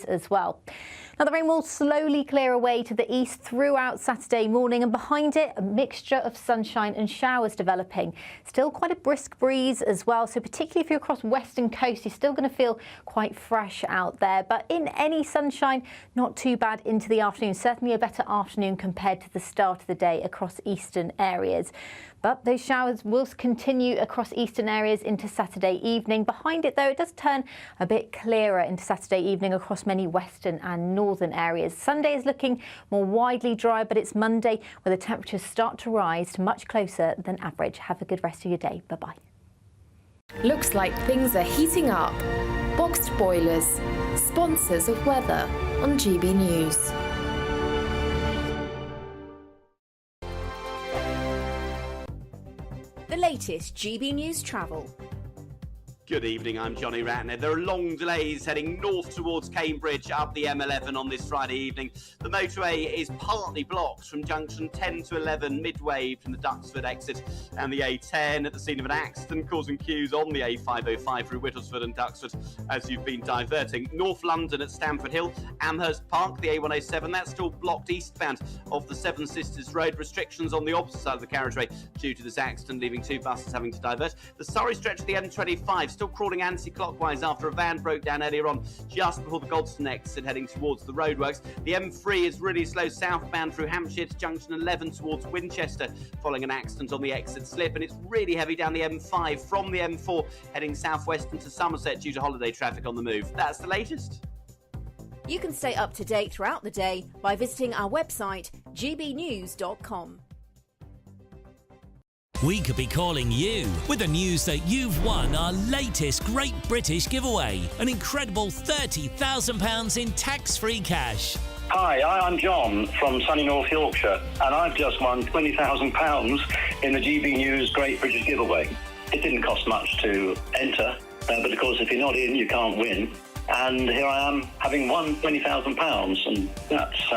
as well. Now, the rain will slowly clear away to the east throughout Saturday morning, and behind it, a mixture of sunshine and showers developing. Still quite a brisk breeze as well, so particularly if you're across western coast, you're still going to feel quite fresh out there. But in any sunshine, not too bad into the afternoon. Certainly a better afternoon compared to the start of the day across eastern areas. But those showers will continue across eastern areas into Saturday evening. Behind it, though, it does turn a bit clearer into Saturday evening across many western and northern areas. Sunday is looking more widely dry, but it's Monday where the temperatures start to rise to much closer than average. Have a good rest of your day. Bye-bye. Looks like things are heating up. Boxed boilers, sponsors of weather on GB News. The latest GB News travel. Good evening, I'm Johnny Ratner. There are long delays heading north towards Cambridge up the M11 on this Friday evening. The motorway is partly blocked from junction 10 to 11 midway from the Duxford exit, and the A10 at the scene of an accident causing queues on the A505 through Whittlesford and Duxford as you've been diverting. North London at Stamford Hill, Amherst Park, the A107, that's still blocked eastbound of the Seven Sisters Road. Restrictions on the opposite side of the carriageway due to this accident, leaving two buses having to divert. The Surrey stretch of the M25 still crawling anti-clockwise after a van broke down earlier on just before the Godstone exit heading towards the roadworks. The M3 is really slow southbound through Hampshire to junction 11 towards Winchester following an accident on the exit slip, and it's really heavy down the M5 from the M4 heading southwest into Somerset due to holiday traffic on the move. That's the latest. You can stay up to date throughout the day by visiting our website gbnews.com. We could be calling you with the news that you've won our latest Great British giveaway, an incredible £30,000 in tax-free cash. Hi, I'm John from sunny North Yorkshire, and I've just won £20,000 in the GB News Great British giveaway. It didn't cost much to enter, but of course if you're not in, you can't win. And here I am having won £20,000, and that's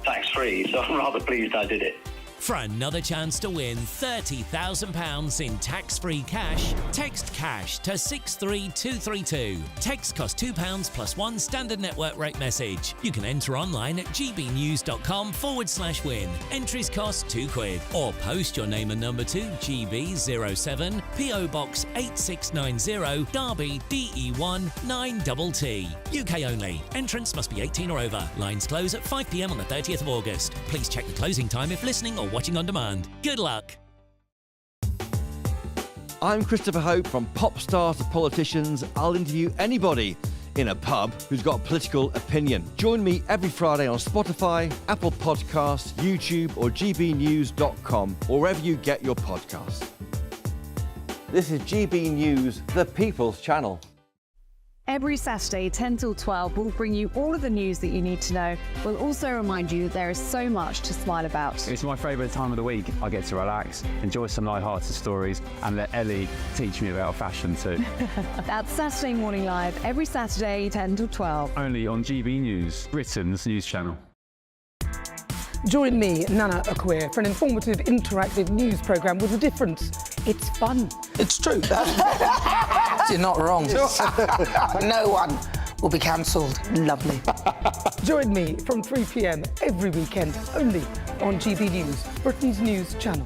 tax-free, so I'm rather pleased I did it. For another chance to win £30,000 in tax-free cash, text cash to 63232. Text costs £2 plus one standard network rate message. You can enter online at gbnews.com/win. Entries cost £2. Or post your name and number to GB07 PO Box 8690 Derby DE1 9TT. UK only. Entrance must be 18 or over. Lines close at 5 p.m. on the 30th of August. Please check the closing time if listening or watching on demand. Good luck. I'm Christopher Hope. From pop stars to politicians, I'll interview anybody in a pub who's got a political opinion. Join me every Friday on Spotify, Apple Podcasts, YouTube or gbnews.com, or wherever you get your podcasts. This is GB News, the People's Channel. Every Saturday, 10 till 12, we'll bring you all of the news that you need to know. We'll also remind you that there is so much to smile about. It's my favourite time of the week. I get to relax, enjoy some light-hearted stories, and let Ellie teach me about fashion too. That's Saturday Morning Live, every Saturday, 10 till 12. Only on GB News, Britain's news channel. Join me, Nana Akwe, for an informative, interactive news programme with a difference. It's fun. It's true. You're not wrong. No one will be cancelled. Lovely. Join me from 3 p.m. every weekend, only on GB News, Britain's news channel.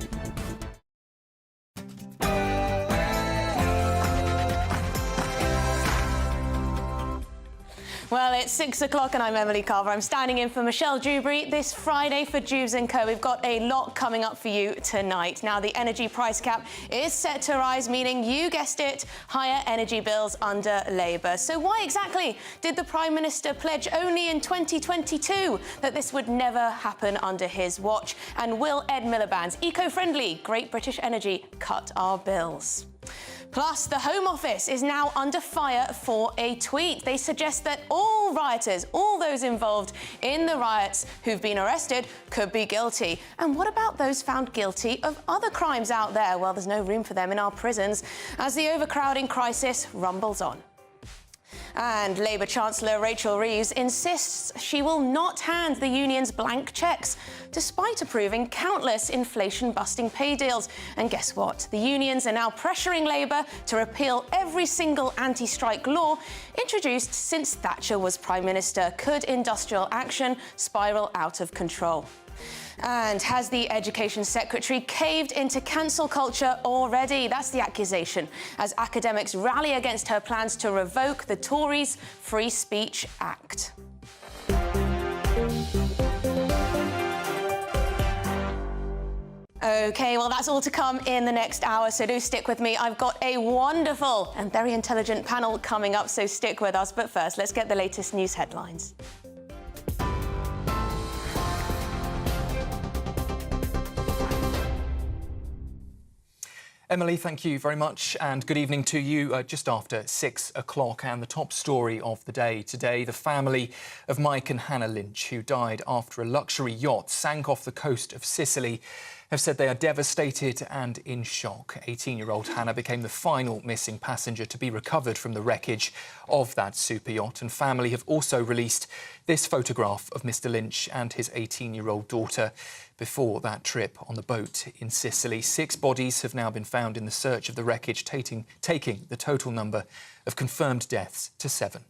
Well, it's 6 o'clock and I'm Emily Carver. I'm standing in for Michelle Dewberry this Friday for Dewbs & Co. We've got a lot coming up for you tonight. Now, the energy price cap is set to rise, meaning, you guessed it, higher energy bills under Labour. So why exactly did the Prime Minister pledge only in 2022 that this would never happen under his watch? And will Ed Miliband's eco-friendly Great British Energy cut our bills? Plus, the Home Office is now under fire for a tweet. They suggest that all rioters, all those involved in the riots who've been arrested, could be guilty. And what about those found guilty of other crimes out there? Well, there's no room for them in our prisons as the overcrowding crisis rumbles on. And Labour Chancellor Rachel Reeves insists she will not hand the unions blank cheques, despite approving countless inflation-busting pay deals. And guess what? The unions are now pressuring Labour to repeal every single anti-strike law introduced since Thatcher was Prime Minister. Could industrial action spiral out of control? And has the Education Secretary caved into cancel culture already? That's the accusation, as academics rally against her plans to revoke the Tories' Free Speech Act. OK, well, that's all to come in the next hour, so do stick with me. I've got a wonderful and very intelligent panel coming up, so stick with us. But first, let's get the latest news headlines. Emily, thank you very much, and good evening to you. Just after 6 o'clock, and the top story of the day today, the family of Mike and Hannah Lynch, who died after a luxury yacht sank off the coast of Sicily, have said they are devastated and in shock. 18-year-old Hannah became the final missing passenger to be recovered from the wreckage of that super yacht, and family have also released this photograph of Mr. Lynch and his 18-year-old daughter before that trip on the boat in Sicily. 6 bodies have now been found in the search of the wreckage, taking the total number of confirmed deaths to 7.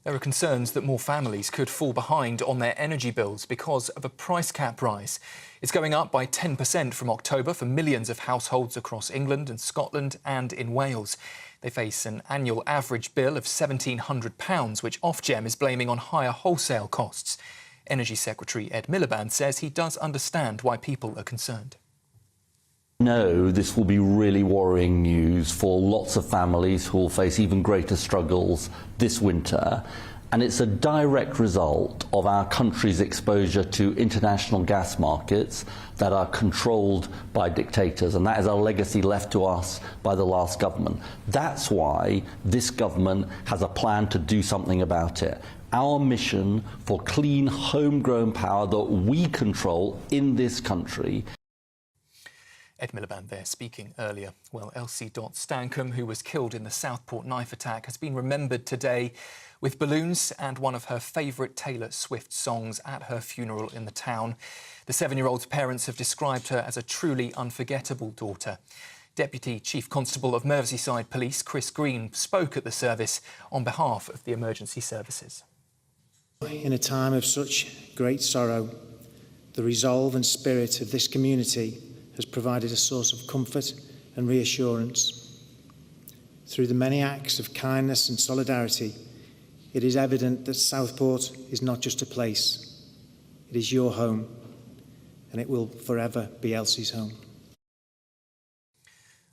There are concerns that more families could fall behind on their energy bills because of a price cap rise. It's going up by 10% from October for millions of households across England and Scotland and in Wales. They face an annual average bill of £1,700, which Ofgem is blaming on higher wholesale costs. Energy Secretary Ed Miliband says he does understand why people are concerned. No, this will be really worrying news for lots of families who will face even greater struggles this winter. And it's a direct result of our country's exposure to international gas markets that are controlled by dictators. And that is a legacy left to us by the last government. That's why this government has a plan to do something about it. Our mission for clean, homegrown power that we control in this country. Ed Miliband there speaking earlier. Well, Elsie Dot Stankham, who was killed in the Southport knife attack, has been remembered today with balloons and one of her favourite Taylor Swift songs at her funeral in the town. The 7-year-old's parents have described her as a truly unforgettable daughter. Deputy Chief Constable of Merseyside Police, Chris Green, spoke at the service on behalf of the emergency services. In a time of such great sorrow, the resolve and spirit of this community has provided a source of comfort and reassurance. Through the many acts of kindness and solidarity, it is evident that Southport is not just a place, it is your home, and it will forever be Elsie's home.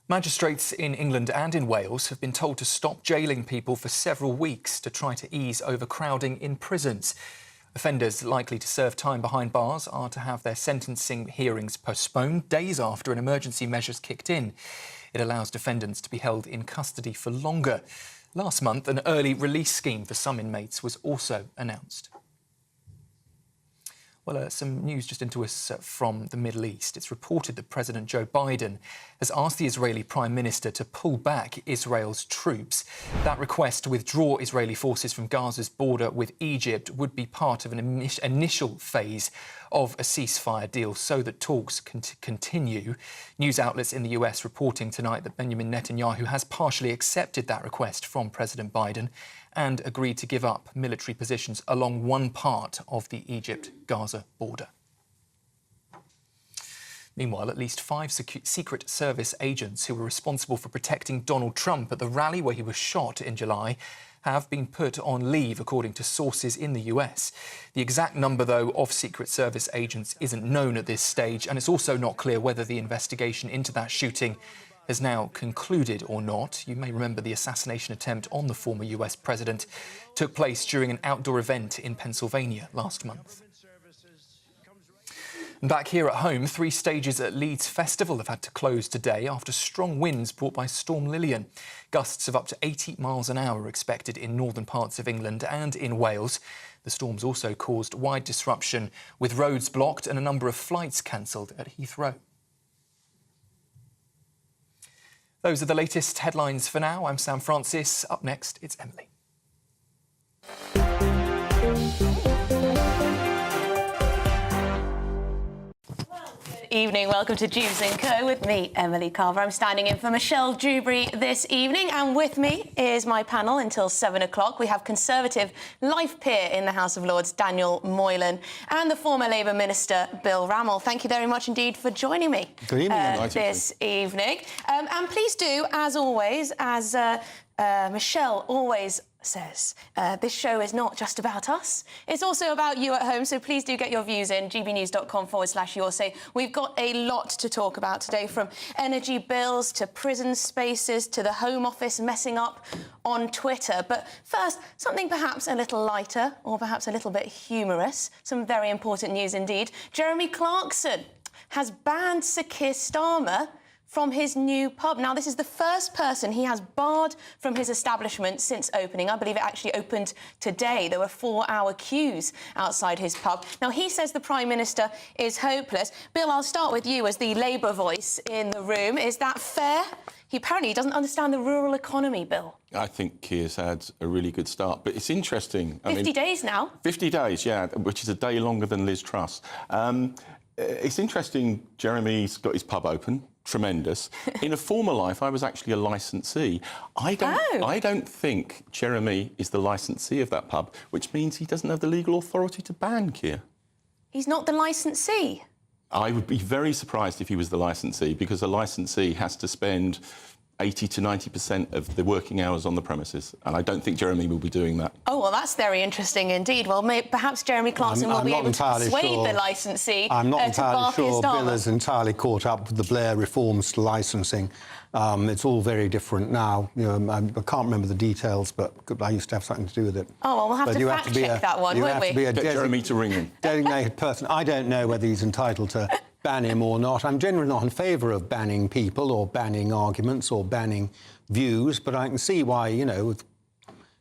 Magistrates in England and in Wales have been told to stop jailing people for several weeks to try to ease overcrowding in prisons. Offenders likely to serve time behind bars are to have their sentencing hearings postponed days after an emergency measure's kicked in. It allows defendants to be held in custody for longer. Last month, an early release scheme for some inmates was also announced. Well, some news just into us from the Middle East. It's reported that President Joe Biden has asked the Israeli Prime Minister to pull back Israel's troops. That request to withdraw Israeli forces from Gaza's border with Egypt would be part of an initial phase of a ceasefire deal so that talks can continue. News outlets in the US reporting tonight that Benjamin Netanyahu has partially accepted that request from President Biden and agreed to give up military positions along one part of the Egypt-Gaza border. Meanwhile, at least 5 Secret Service agents who were responsible for protecting Donald Trump at the rally where he was shot in July have been put on leave, according to sources in the US. The exact number, though, of Secret Service agents isn't known at this stage, and it's also not clear whether the investigation into that shooting has now concluded or not. You may remember the assassination attempt on the former US president took place during an outdoor event in Pennsylvania last month. And back here at home, 3 stages at Leeds Festival have had to close today after strong winds brought by Storm Lillian. Gusts of up to 80 miles an hour are expected in northern parts of England and in Wales. The storms also caused wide disruption, with roads blocked and a number of flights cancelled at Heathrow. Those are the latest headlines for now. I'm Sam Francis. Up next, it's Emily. Evening, welcome to Dewbs & Co with me, Emily Carver. I'm standing in for Michelle Dewberry this evening, and with me is my panel until 7 o'clock. We have Conservative life peer in the House of Lords, Daniel Moylan, and the former Labour Minister, Bill Rammell. Thank you very much indeed for joining me this evening. And please do, as always, as Michelle always says, this show is not just about us, it's also about you at home, so please do get your views in, gbnews.com/your say. We've got a lot to talk about today, from energy bills to prison spaces to the Home Office messing up on Twitter. But first, something perhaps a little lighter or perhaps a little bit humorous. Some very important news indeed. Jeremy Clarkson has banned Sir Keir Starmer from his new pub. Now, this is the first person he has barred from his establishment since opening. I believe it actually opened today. There were 4-hour queues outside his pub. Now, he says the Prime Minister is hopeless. Bill, I'll start with you as the Labour voice in the room. Is that fair? He apparently doesn't understand the rural economy, Bill. I think Keir's had a really good start, but it's interesting. 50 days now. 50 days, yeah, which is a day longer than Liz Truss. It's interesting, Jeremy's got his pub open. Tremendous. In a former life, I was actually a licensee. I don't think Jeremy is the licensee of that pub, which means he doesn't have the legal authority to ban Keir. He's not the licensee? I would be very surprised if he was the licensee, because a licensee has to spend 80 to 90% of the working hours on the premises, and I don't think Jeremy will be doing that. Oh, well, that's very interesting indeed. Well, perhaps Jeremy Clarkson will be able to persuade the licensee I'm not entirely sure Bill has entirely caught up with the Blair reforms to licensing. It's all very different now. You know, I can't remember the details, but I used to have something to do with it. Oh, well, we'll have to fact-check that one, won't we? Get Jeremy to ring him. Designated person. I don't know whether he's entitled to ban him or not. I'm generally not in favour of banning people or banning arguments or banning views, but I can see why, you know, with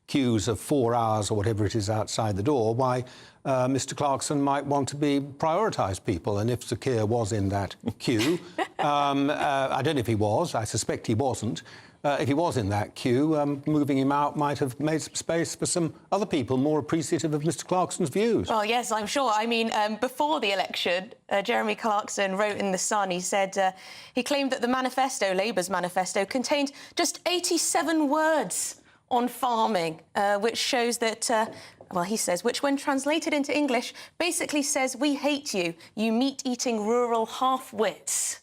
queues of 4 hours or whatever it is outside the door, why Mr Clarkson might want to prioritise people. And if Sir Keir was in that queue, I don't know if he was, I suspect he wasn't. If he was in that queue, moving him out might have made some space for some other people more appreciative of Mr Clarkson's views. Well, yes, I'm sure. I mean, before the election, Jeremy Clarkson wrote in The Sun, he said he claimed that the manifesto, Labour's manifesto, contained just 87 words on farming, which shows that... well, he says, which when translated into English, basically says, we hate you, you meat-eating rural half-wits.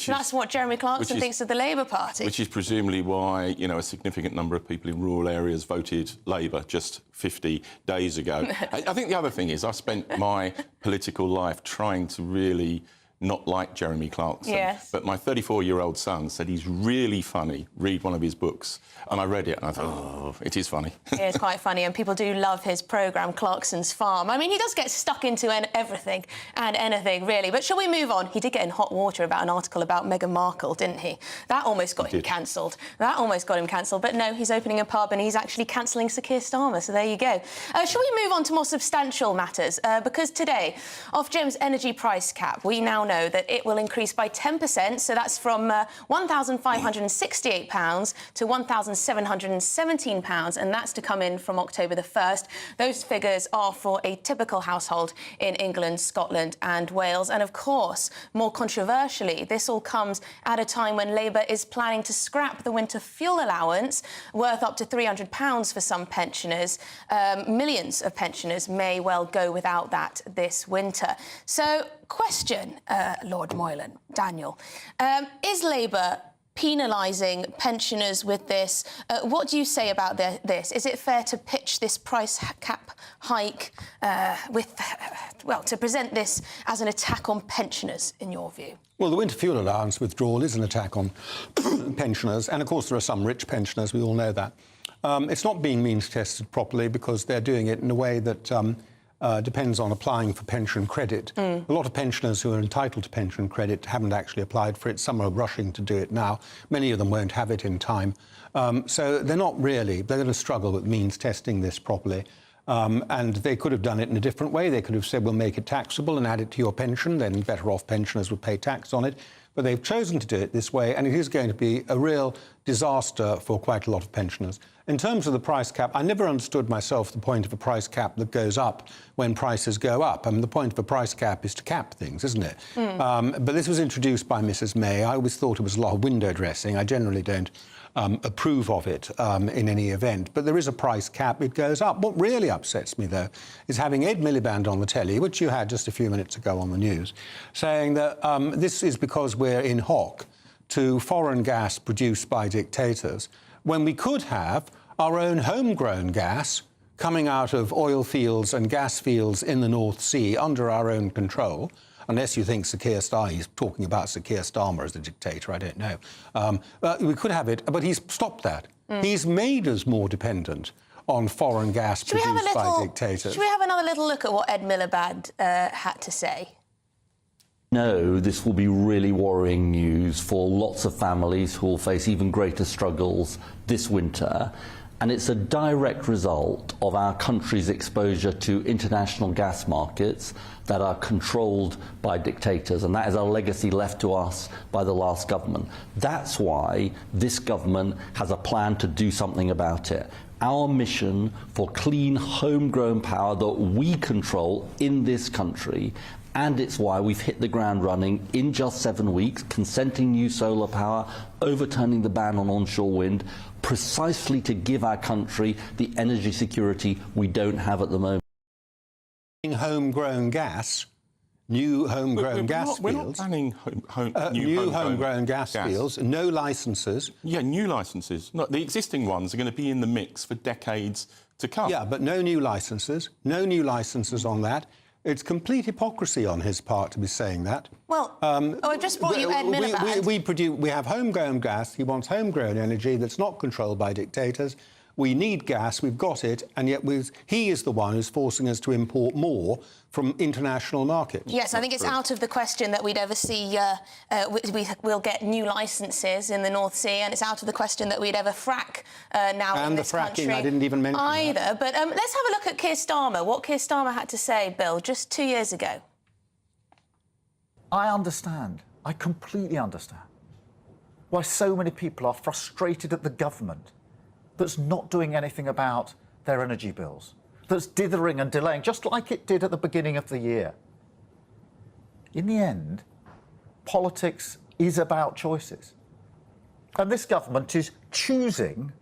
That's what Jeremy Clarkson thinks of the Labour Party. Which is presumably why, you know, a significant number of people in rural areas voted Labour just 50 days ago. I think the other thing is I spent my political life trying to really not like Jeremy Clarkson. Yes. But my 34-year-old son said he's really funny. Read one of his books. And I read it and I thought, oh, it is funny. It is quite funny, and people do love his programme, Clarkson's Farm. I mean, he does get stuck into everything and anything, really. But shall we move on? He did get in hot water about an article about Meghan Markle, didn't he? That almost got him cancelled. That almost got him cancelled. But no, he's opening a pub and he's actually cancelling Sir Keir Starmer. So there you go. Shall we move on to more substantial matters? Because today, Ofgem's energy price cap, we now know that it will increase by 10%. So that's from £1,568 to £1,717, and that's to come in from October the 1st. Those figures are for a typical household in England, Scotland and Wales. And of course, more controversially, this all comes at a time when Labour is planning to scrap the winter fuel allowance, worth up to £300 for some pensioners. Millions of pensioners may well go without that this winter. So, question, Lord Moylan, Daniel, is Labour penalising pensioners with this? What do you say about this? Is it fair to pitch this price cap hike to present this as an attack on pensioners, in your view? Well, the winter fuel allowance withdrawal is an attack on pensioners, and of course there are some rich pensioners, we all know that. It's not being means-tested properly because they're doing it in a way that depends on applying for pension credit. A lot of pensioners who are entitled to pension credit haven't actually applied for it. Some are rushing to do it now. Many of them won't have it in time. So they're not really, they're going to struggle with means testing this properly. And they could have done it in a different way. They could have said, we'll make it taxable and add it to your pension, then better off pensioners would pay tax on it. But they've chosen to do it this way, and it is going to be a real disaster for quite a lot of pensioners. In terms of the price cap, I never understood myself the point of a price cap that goes up when prices go up. I mean, the point of a price cap is to cap things, isn't it? But this was introduced by Mrs May. I always thought it was a lot of window dressing. I generally don't approve of it in any event. But there is a price cap. It goes up. What really upsets me, though, is having Ed Miliband on the telly, which you had just a few minutes ago on the news, saying that this is because we're in hock to foreign gas produced by dictators, when we could have our own homegrown gas coming out of oil fields and gas fields in the North Sea under our own control. Unless you think Sir Keir Starmer, he's talking about Sir Keir Starmer as a dictator, I don't know. But we could have it, but he's stopped that. He's made us more dependent on foreign gas produced by dictators. Should we have another little look at what Ed Miliband had to say? No, this will be really worrying news for lots of families who will face even greater struggles this winter. And it's a direct result of our country's exposure to international gas markets that are controlled by dictators, and that is a legacy left to us by the last government. That's why this government has a plan to do something about it. Our mission for clean, homegrown power that we control in this country, and it's why we've hit the ground running in just 7 weeks, consenting new solar power, overturning the ban on onshore wind, precisely to give our country the energy security we don't have at the moment. Homegrown gas, new homegrown gas fields. We're not banning new homegrown gas fields, no licences. Yeah, new licences. No, the existing ones are going to be in the mix for decades to come. Yeah, but no new licences, on that. It's complete hypocrisy on his part to be saying that. Well, I've just brought you Ed Miliband. We have homegrown gas. He wants homegrown energy that's not controlled by dictators. We need gas, we've got it, and yet he is the one who's forcing us to import more from international markets. Yes, I think it's out of the question that we'd ever see, we'll get new licences in the North Sea, and it's out of the question that we'd ever frack now in this country. And the fracking, I didn't even mention either. that. But let's have a look at Keir Starmer, what Keir Starmer had to say, Bill, just 2 years ago. I understand, I completely understand, why so many people are frustrated at the government that's not doing anything about their energy bills, that's dithering and delaying, just like it did at the beginning of the year. In the end, politics is about choices. And this government is choosing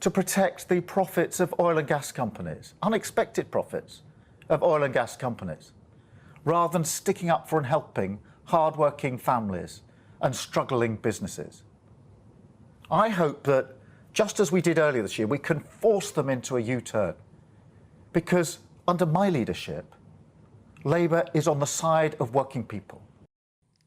to protect the profits of oil and gas companies, unexpected profits of oil and gas companies, rather than sticking up for and helping hard-working families and struggling businesses. I hope that, just as we did earlier this year, we can force them into a U-turn. Because under my leadership, Labour is on the side of working people.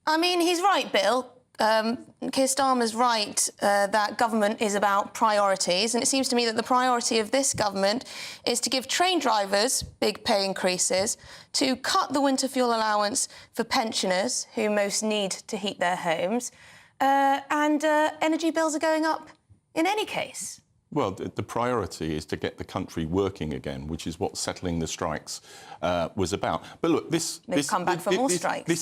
I mean, he's right, Bill. Keir Starmer's right that government is about priorities, and it seems to me that the priority of this government is to give train drivers big pay increases, to cut the winter fuel allowance for pensioners who most need to heat their homes, and energy bills are going up in any case. Well, the priority is to get the country working again, which is what settling the strikes was about. But look, this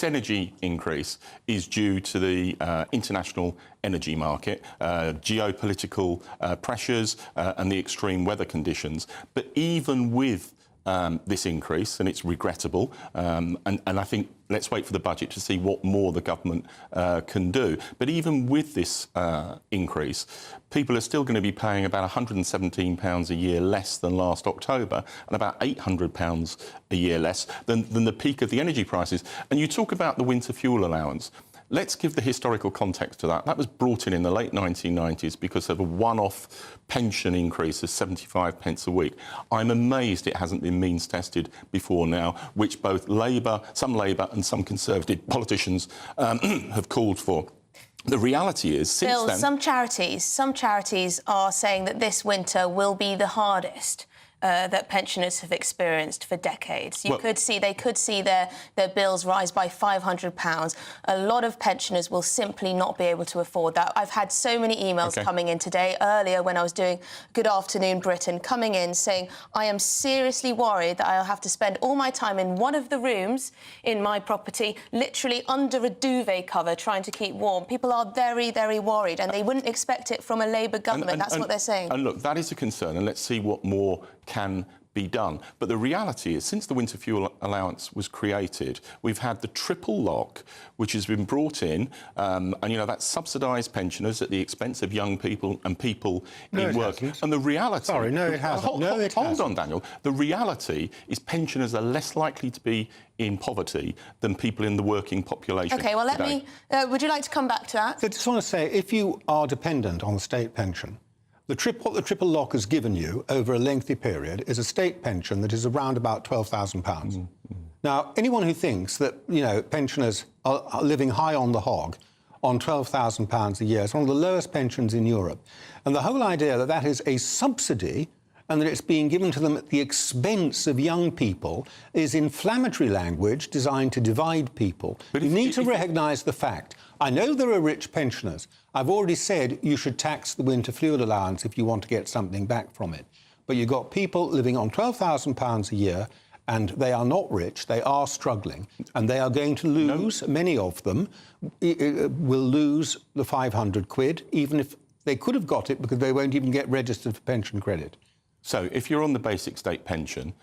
energy increase is due to the international energy market, geopolitical pressures and the extreme weather conditions. But even with this increase, and it's regrettable, and I think let's wait for the budget to see what more the government can do. But even with this increase, people are still going to be paying about £117 a year less than last October, and about £800 a year less than the peak of the energy prices. And you talk about the winter fuel allowance. Let's give the historical context to that. That was brought in the late 1990s because of a one-off pension increase of 75 pence a week. I'm amazed it hasn't been means-tested before now, which both some Labour and some Conservative politicians have called for. The reality is, since Bill, then... some charities are saying that this winter will be the hardest that pensioners have experienced for decades. They could see their bills rise by £500. A lot of pensioners will simply not be able to afford that. I've had so many emails coming in today, earlier when I was doing Good Afternoon Britain, coming in saying, I am seriously worried that I'll have to spend all my time in one of the rooms in my property, literally under a duvet cover, trying to keep warm. People are very, very worried, and they wouldn't expect it from a Labour government. That's what they're saying. And look, that is a concern, and let's see what more can be done. But the reality is, since the winter fuel allowance was created, we've had the triple lock, which has been brought in, and, you know, that's subsidised pensioners at the expense of young people and people in work. And the reality... Sorry, no, it hasn't. Hold on, Daniel. The reality is pensioners are less likely to be in poverty than people in the working population. OK, well, let me... would you like to come back to that? I just want to say, if you are dependent on the state pension, what the triple lock has given you over a lengthy period is a state pension that is around about £12,000. Now, anyone who thinks that, you know, pensioners are living high on the hog on £12,000 a year, it's one of the lowest pensions in Europe. And the whole idea that that is a subsidy and that it's being given to them at the expense of young people is inflammatory language designed to divide people. But you need to recognise the fact. I know there are rich pensioners. I've already said you should tax the winter fuel allowance if you want to get something back from it. But you've got people living on £12,000 a year, and they are not rich, they are struggling, and they are going to lose, many of them will lose the 500 quid, even if they could have got it because they won't even get registered for pension credit. So if you're on the basic state pension,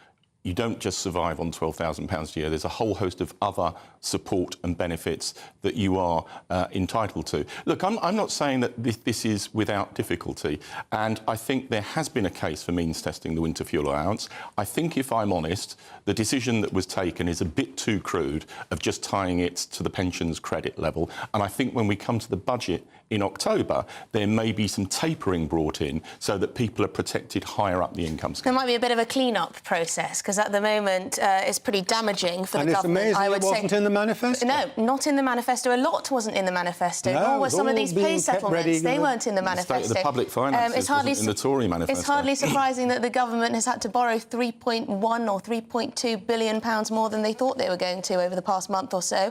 you don't just survive on £12,000 a year. There's a whole host of other support and benefits that you are entitled to. Look, I'm not saying that this is without difficulty, and I think there has been a case for means testing the winter fuel allowance. I think, if I'm honest, the decision that was taken is a bit too crude of just tying it to the pensions credit level, and I think when we come to the budget in October, there may be some tapering brought in so that people are protected higher up the income scale. There might be a bit of a clean-up process, because at the moment it's pretty damaging for the government. It's amazing it wasn't in the manifesto. No, not in the manifesto. A lot wasn't in the manifesto. No, nor were some of these pay settlements. They weren't in the manifesto. The state of the public finances wasn't in the Tory manifesto. It's hardly surprising that the government has had to borrow £3.1 or £3.2 billion more than they thought they were going to over the past month or so.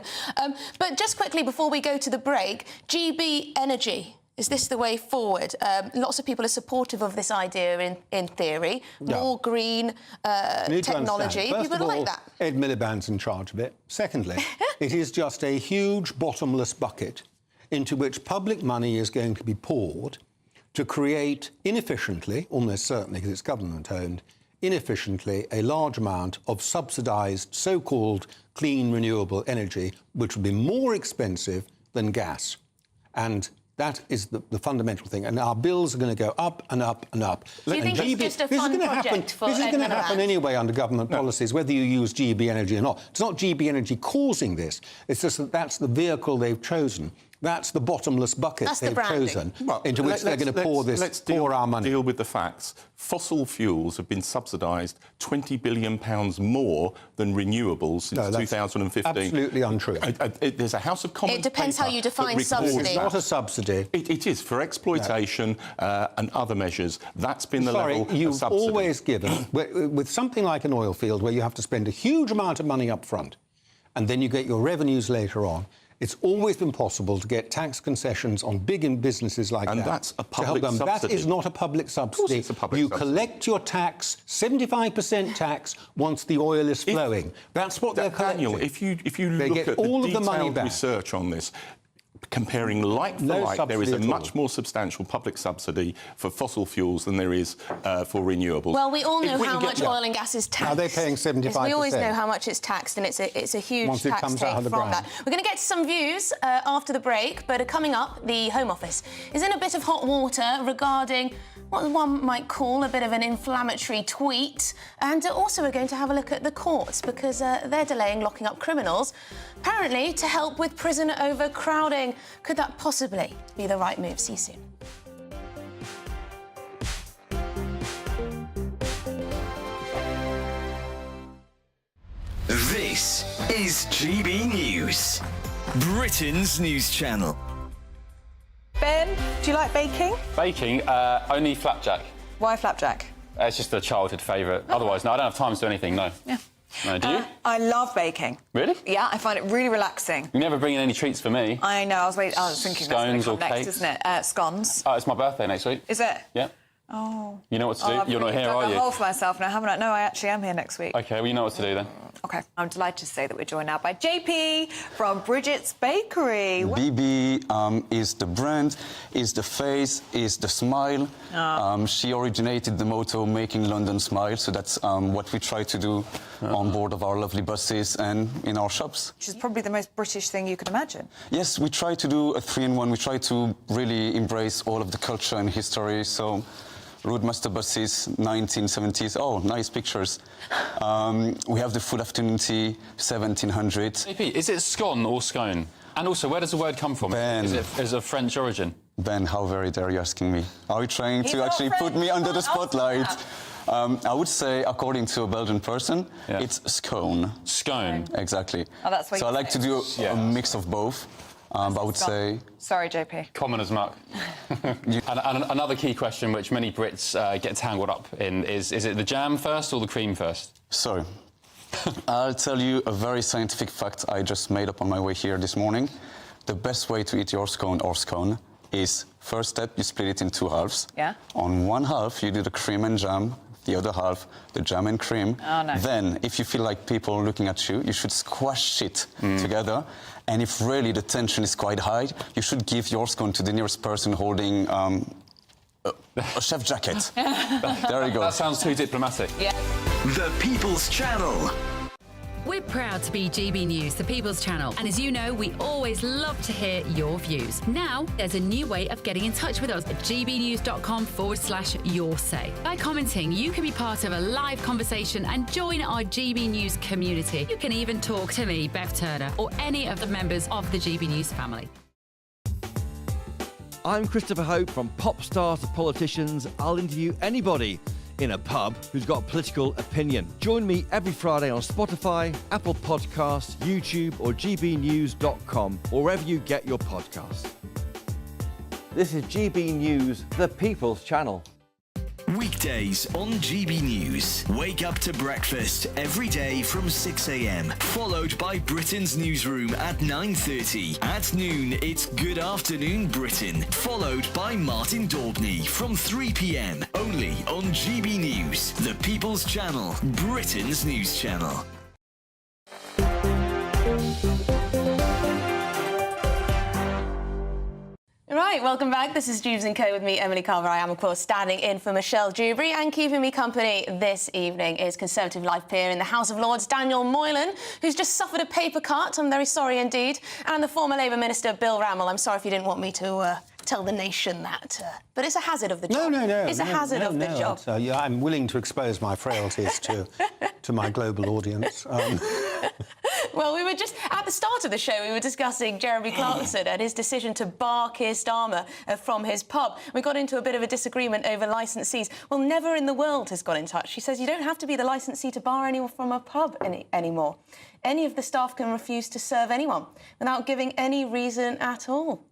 But just quickly, before we go to the break, GB Energy. Is this the way forward? Lots of people are supportive of this idea in theory. More green technology. People like that. Ed Miliband's in charge of it. Secondly, it is just a huge bottomless bucket into which public money is going to be poured to create inefficiently, almost certainly because it's government-owned, inefficiently a large amount of subsidised so-called clean renewable energy, which would be more expensive than gas. And that is the fundamental thing. And our bills are going to go up and up and up. Do you think it's just a fun project for Ed Miliband? This is going to happen anyway under government policies, whether you use GB Energy or not. It's not GB Energy causing this. It's just that that's the vehicle they've chosen. That's the bottomless bucket they've chosen into which they're going to pour our money. Let's deal with the facts. Fossil fuels have been subsidised £20 billion more than renewables since 2015. Absolutely untrue. There's a House of Commons. It depends how you define subsidy. It's not a subsidy. It is for exploitation and other measures. That's been the level of subsidy. You've always given, with something like an oil field where you have to spend a huge amount of money up front and then you get your revenues later on, it's always been possible to get tax concessions on big businesses like that. And that's a public subsidy. That is not a public subsidy. It's a public you subsidy. collect your tax, 75% tax, once the oil is flowing. That's what they're collecting. Daniel, if you look at the detailed research on this, comparing like for like, there is a much more substantial public subsidy for fossil fuels than there is for renewables. Well, we all know how much oil and gas is taxed. Are they paying 75%? We always know how much it's taxed, and it's a huge tax take from that. We're going to get to some views after the break, but coming up, the Home Office is in a bit of hot water regarding what one might call a bit of an inflammatory tweet. And also we're going to have a look at the courts, because they're delaying locking up criminals, apparently to help with prison overcrowding. Could that possibly be the right move? See you soon. This is GB News, Britain's news channel. Ben, do you like baking? Baking? Only flapjack. Why flapjack? It's just a childhood favourite. Otherwise, no, I don't have time to do anything, no. Yeah. No, do you? I love baking. Really? Yeah, I find it really relaxing. You never bring in any treats for me. I know, I was thinking Scones that's or going to come next, cakes? isn't it? Scones. Oh, it's my birthday next week. Is it? Yeah. Oh. You know what to do? I've You're not really here, dug are a you? hole for myself now, haven't I? No, I actually am here next week. OK, well, you know what to do then. OK. I'm delighted to say that we're joined now by JP from Bridget's Bakery. BB is the brand, is the face, is the smile. She originated the motto, making London smile, so that's what we try to do on board of our lovely buses and in our shops. Which is probably the most British thing you could imagine. Yes, we try to do a 3-in-1. We try to really embrace all of the culture and history, so Roadmaster buses, 1970s. Oh, nice pictures. We have the full afternoon tea, 1700. JP, is it scone or scone? And also, where does the word come from? Ben. Is it of French origin? Ben, how very dare you asking me? Are you trying to actually put me under the spotlight? I would say, according to a Belgian person, it's scone. Scone. Exactly. Oh, that's what so you I like say. to do a mix of both. But I would say... Sorry, JP. Common as muck. and another key question which many Brits get tangled up in is it the jam first or the cream first? So, I'll tell you a very scientific fact I just made up on my way here this morning. The best way to eat your scone is, first step, you split it in 2 halves. Yeah. On one half, you do the cream and jam. The other half, the jam and cream. Oh, no. Then, if you feel like people looking at you, you should squash it together. And if really the tension is quite high, you should give your scone to the nearest person holding a chef jacket. There you go. That sounds too diplomatic. Yeah. The People's Channel. We're proud to be GB News, the People's Channel. And as you know, we always love to hear your views. Now, there's a new way of getting in touch with us at gbnews.com/your say. By commenting, you can be part of a live conversation and join our GB News community. You can even talk to me, Bev Turner, or any of the members of the GB News family. I'm Christopher Hope. From pop stars to politicians, I'll interview anybody in a pub who's got a political opinion. Join me every Friday on Spotify, Apple Podcasts, YouTube or gbnews.com, or wherever you get your podcasts. This is GB News, the People's Channel. Weekdays on GB News. Wake up to breakfast every day from 6 a.m. Followed by Britain's newsroom at 9:30. At noon, it's Good Afternoon Britain. Followed by Martin Daubney from 3 p.m. Only on GB News, the People's Channel, Britain's news channel. Right, welcome back. This is Dewbs & Co with me, Emily Carver. I am, of course, standing in for Michelle Dewberry, and keeping me company this evening is Conservative Life peer in the House of Lords, Daniel Moylan, who's just suffered a paper cut. I'm very sorry indeed. And the former Labour Minister, Bill Rammell. I'm sorry if you didn't want me to tell the nation that. But it's a hazard of the job. No. It's a hazard of the job. I'm willing to expose my frailties to my global audience. Well, we were just, at the start of the show, we were discussing Jeremy Clarkson and his decision to bar Keir Starmer from his pub. We got into a bit of a disagreement over licensees. Well, Never in the World has got in touch. She says you don't have to be the licensee to bar anyone from a pub anymore. Any of the staff can refuse to serve anyone without giving any reason at all.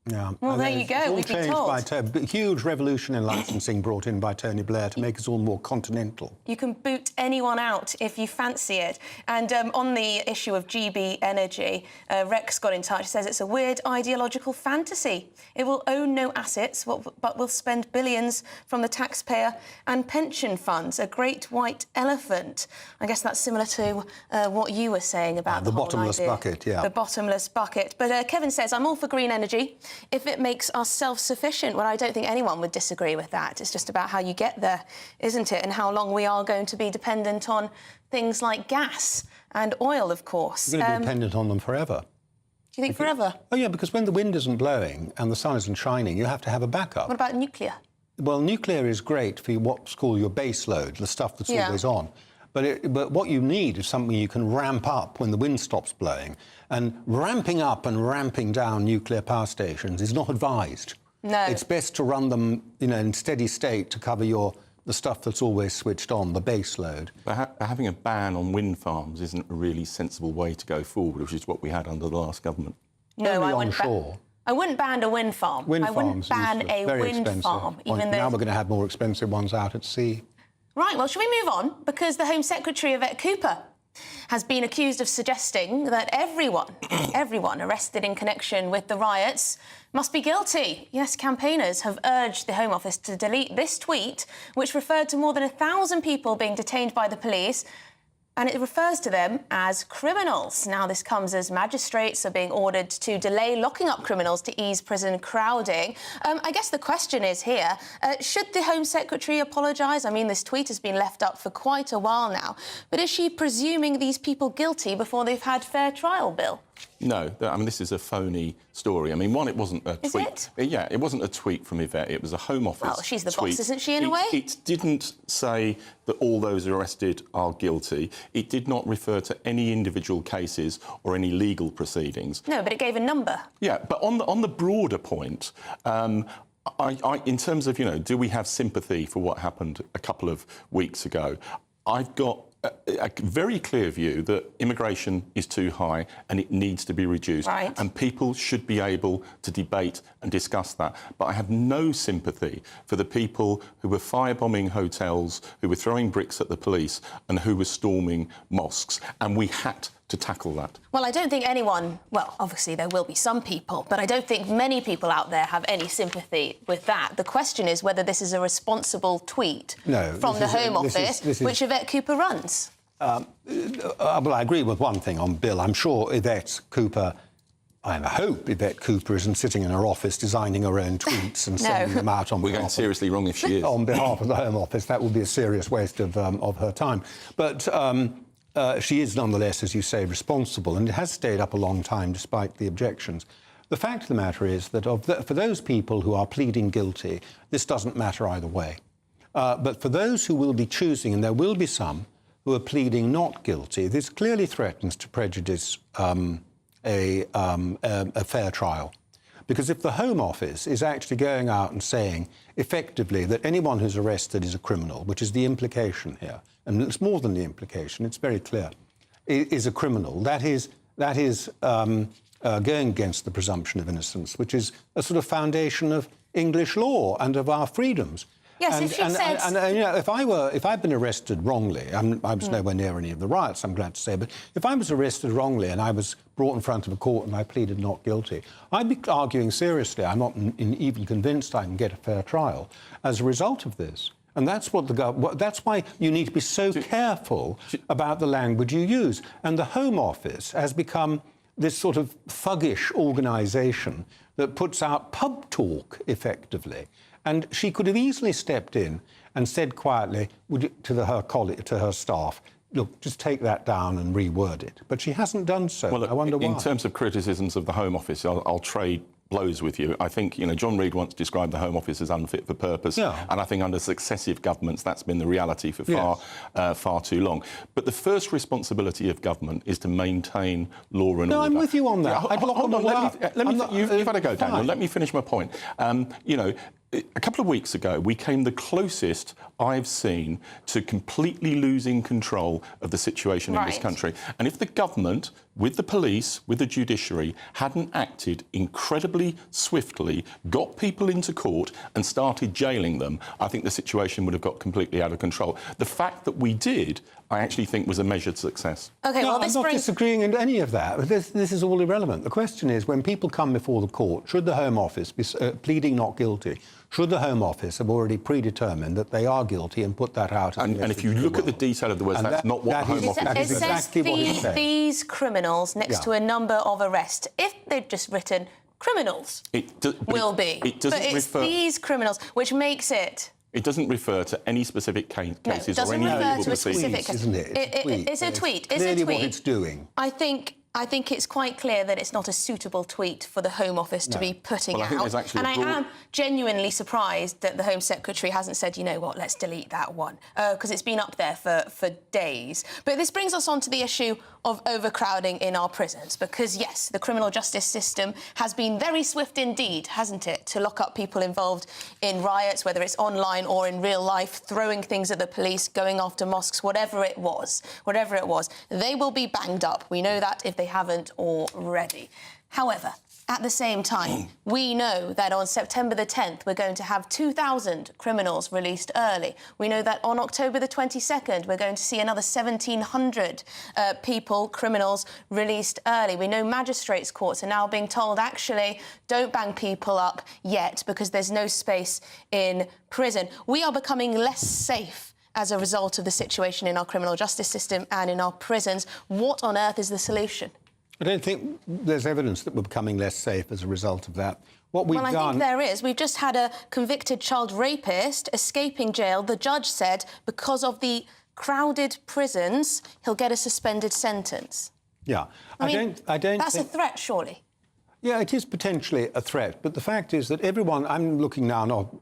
Yeah. Well, there you go. We've been told. Huge revolution in licensing brought in by Tony Blair to make us all more continental. You can boot anyone out if you fancy it. And on the issue of GB Energy, Rex got in touch, says it's a weird ideological fantasy. It will own no assets, but will spend billions from the taxpayer and pension funds. A great white elephant. I guess that's similar to what you were saying about the bottomless bucket, yeah. The bottomless bucket. But Kevin says, I'm all for green energy if it makes us self-sufficient. Well, I don't think anyone would disagree with that. It's just about how you get there, isn't it? And how long we are going to be dependent on things like gas and oil, of course. We're going to be dependent on them forever. Do you think forever? Oh, yeah, because when the wind isn't blowing and the sun isn't shining, you have to have a backup. What about nuclear? Well, nuclear is great for what's called your base load, the stuff that's always on. But what you need is something you can ramp up when the wind stops blowing. And ramping up and ramping down nuclear power stations is not advised. No. It's best to run them, in steady state to cover the stuff that's always switched on, the base load. But having a ban on wind farms isn't a really sensible way to go forward, which is what we had under the last government. No, Only onshore. I wouldn't ban a wind farm. Wind I wouldn't farms ban a very wind expensive. farm, Well, even now though... we're going to have more expensive ones out at sea. Right, well, shall we move on? Because the Home Secretary, Yvette Cooper, has been accused of suggesting that everyone arrested in connection with the riots must be guilty. Yes, campaigners have urged the Home Office to delete this tweet, which referred to more than 1,000 people being detained by the police, and it refers to them as criminals. Now, this comes as magistrates are being ordered to delay locking up criminals to ease prison crowding. I guess the question is here, should the Home Secretary apologise? I mean, this tweet has been left up for quite a while now, but is she presuming these people guilty before they've had fair trial, Bill? No, I mean, this is a phony story. I mean, one, it wasn't a tweet. Yeah, it wasn't a tweet from Yvette. It was a Home Office Well, she's the tweet. boss, isn't she, in a way? It didn't say that all those arrested are guilty. It did not refer to any individual cases or any legal proceedings. No, but it gave a number. Yeah, but on the broader point, in terms of, do we have sympathy for what happened a couple of weeks ago, I've got a very clear view that immigration is too high and it needs to be reduced. Right. And people should be able to debate and discuss that. But I have no sympathy for the people who were firebombing hotels, who were throwing bricks at the police and who were storming mosques. And we had to tackle that. Well, I don't think anyone... Well, obviously there will be some people, but I don't think many people out there have any sympathy with that. The question is whether this is a responsible tweet from the Home Office, which Yvette Cooper runs. Well, I agree with one thing on Bill. I'm sure Yvette Cooper... I hope Yvette Cooper isn't sitting in her office designing her own tweets and sending them out on We're going seriously wrong if she is. On behalf of the Home Office. That would be a serious waste of her time. But... she is nonetheless, as you say, responsible, and it has stayed up a long time despite the objections. The fact of the matter is that for those people who are pleading guilty, this doesn't matter either way. But for those who will be choosing, and there will be some who are pleading not guilty, this clearly threatens to prejudice a fair trial. Because if the Home Office is actually going out and saying effectively that anyone who's arrested is a criminal, which is the implication here, and it's more than the implication, it's very clear, is a criminal, that is going against the presumption of innocence, which is a sort of foundation of English law and of our freedoms. Yes, if she says... if I'd been arrested wrongly, I was nowhere near any of the riots, I'm glad to say, but if I was arrested wrongly and I was brought in front of a court and I pleaded not guilty, I'd be arguing seriously, I'm not even convinced I can get a fair trial as a result of this. And that's that's why you need to be so careful about the language you use. And the Home Office has become this sort of thuggish organisation that puts out pub talk, effectively. And she could have easily stepped in and said quietly to her staff, look, just take that down and reword it. But she hasn't done so. Well, look, I wonder why. In terms of criticisms of the Home Office, I'll trade blows with you. I think, John Reid once described the Home Office as unfit for purpose, and I think under successive governments that's been the reality for far too long. But the first responsibility of government is to maintain law and order. No, I'm with you on that. You've had to go, Daniel. Let me finish my point. A couple of weeks ago, we came the closest I've seen to completely losing control of the situation in this country. And if the government, with the police, with the judiciary, hadn't acted incredibly swiftly, got people into court and started jailing them, I think the situation would have got completely out of control. The fact that we did, I actually think, was a measured success. OK, well, I'm not disagreeing in any of that. This is all irrelevant. The question is, when people come before the court, should the Home Office be pleading not guilty? Should the Home Office have already predetermined that they are guilty and put that out? And if you look at the detail of the words, that's not what the Home Office says. is Exactly what it says. These criminals next to a number of arrests. If they'd just written criminals will be. But it's these criminals, which makes it... It doesn't refer to any specific cases or any legal proceedings. Isn't it? It's a tweet. It's clearly a tweet. What it's doing. I think it's quite clear that it's not a suitable tweet for the Home Office to be putting out. And I am genuinely surprised that the Home Secretary hasn't said, you know what, let's delete that one, because it's been up there for days. But this brings us on to the issue of overcrowding in our prisons, because, yes, the criminal justice system has been very swift indeed, hasn't it, to lock up people involved in riots, whether it's online or in real life, throwing things at the police, going after mosques, whatever it was. They will be banged up. We know that if they haven't already. However, At the same time, we know that on September the 10th, we're going to have 2,000 criminals released early. We know that on October the 22nd, we're going to see another 1,700 criminals, released early. We know magistrates' courts are now being told, actually, don't bang people up yet because there's no space in prison. We are becoming less safe as a result of the situation in our criminal justice system and in our prisons. What on earth is the solution? I don't think there's evidence that we're becoming less safe as a result of that. What we've done... Well, I think there is. We've just had a convicted child rapist escaping jail. The judge said because of the crowded prisons, he'll get a suspended sentence. Yeah. I mean, that's think... a threat, surely. Yeah, it is potentially a threat, but the fact is that everyone... I'm looking now not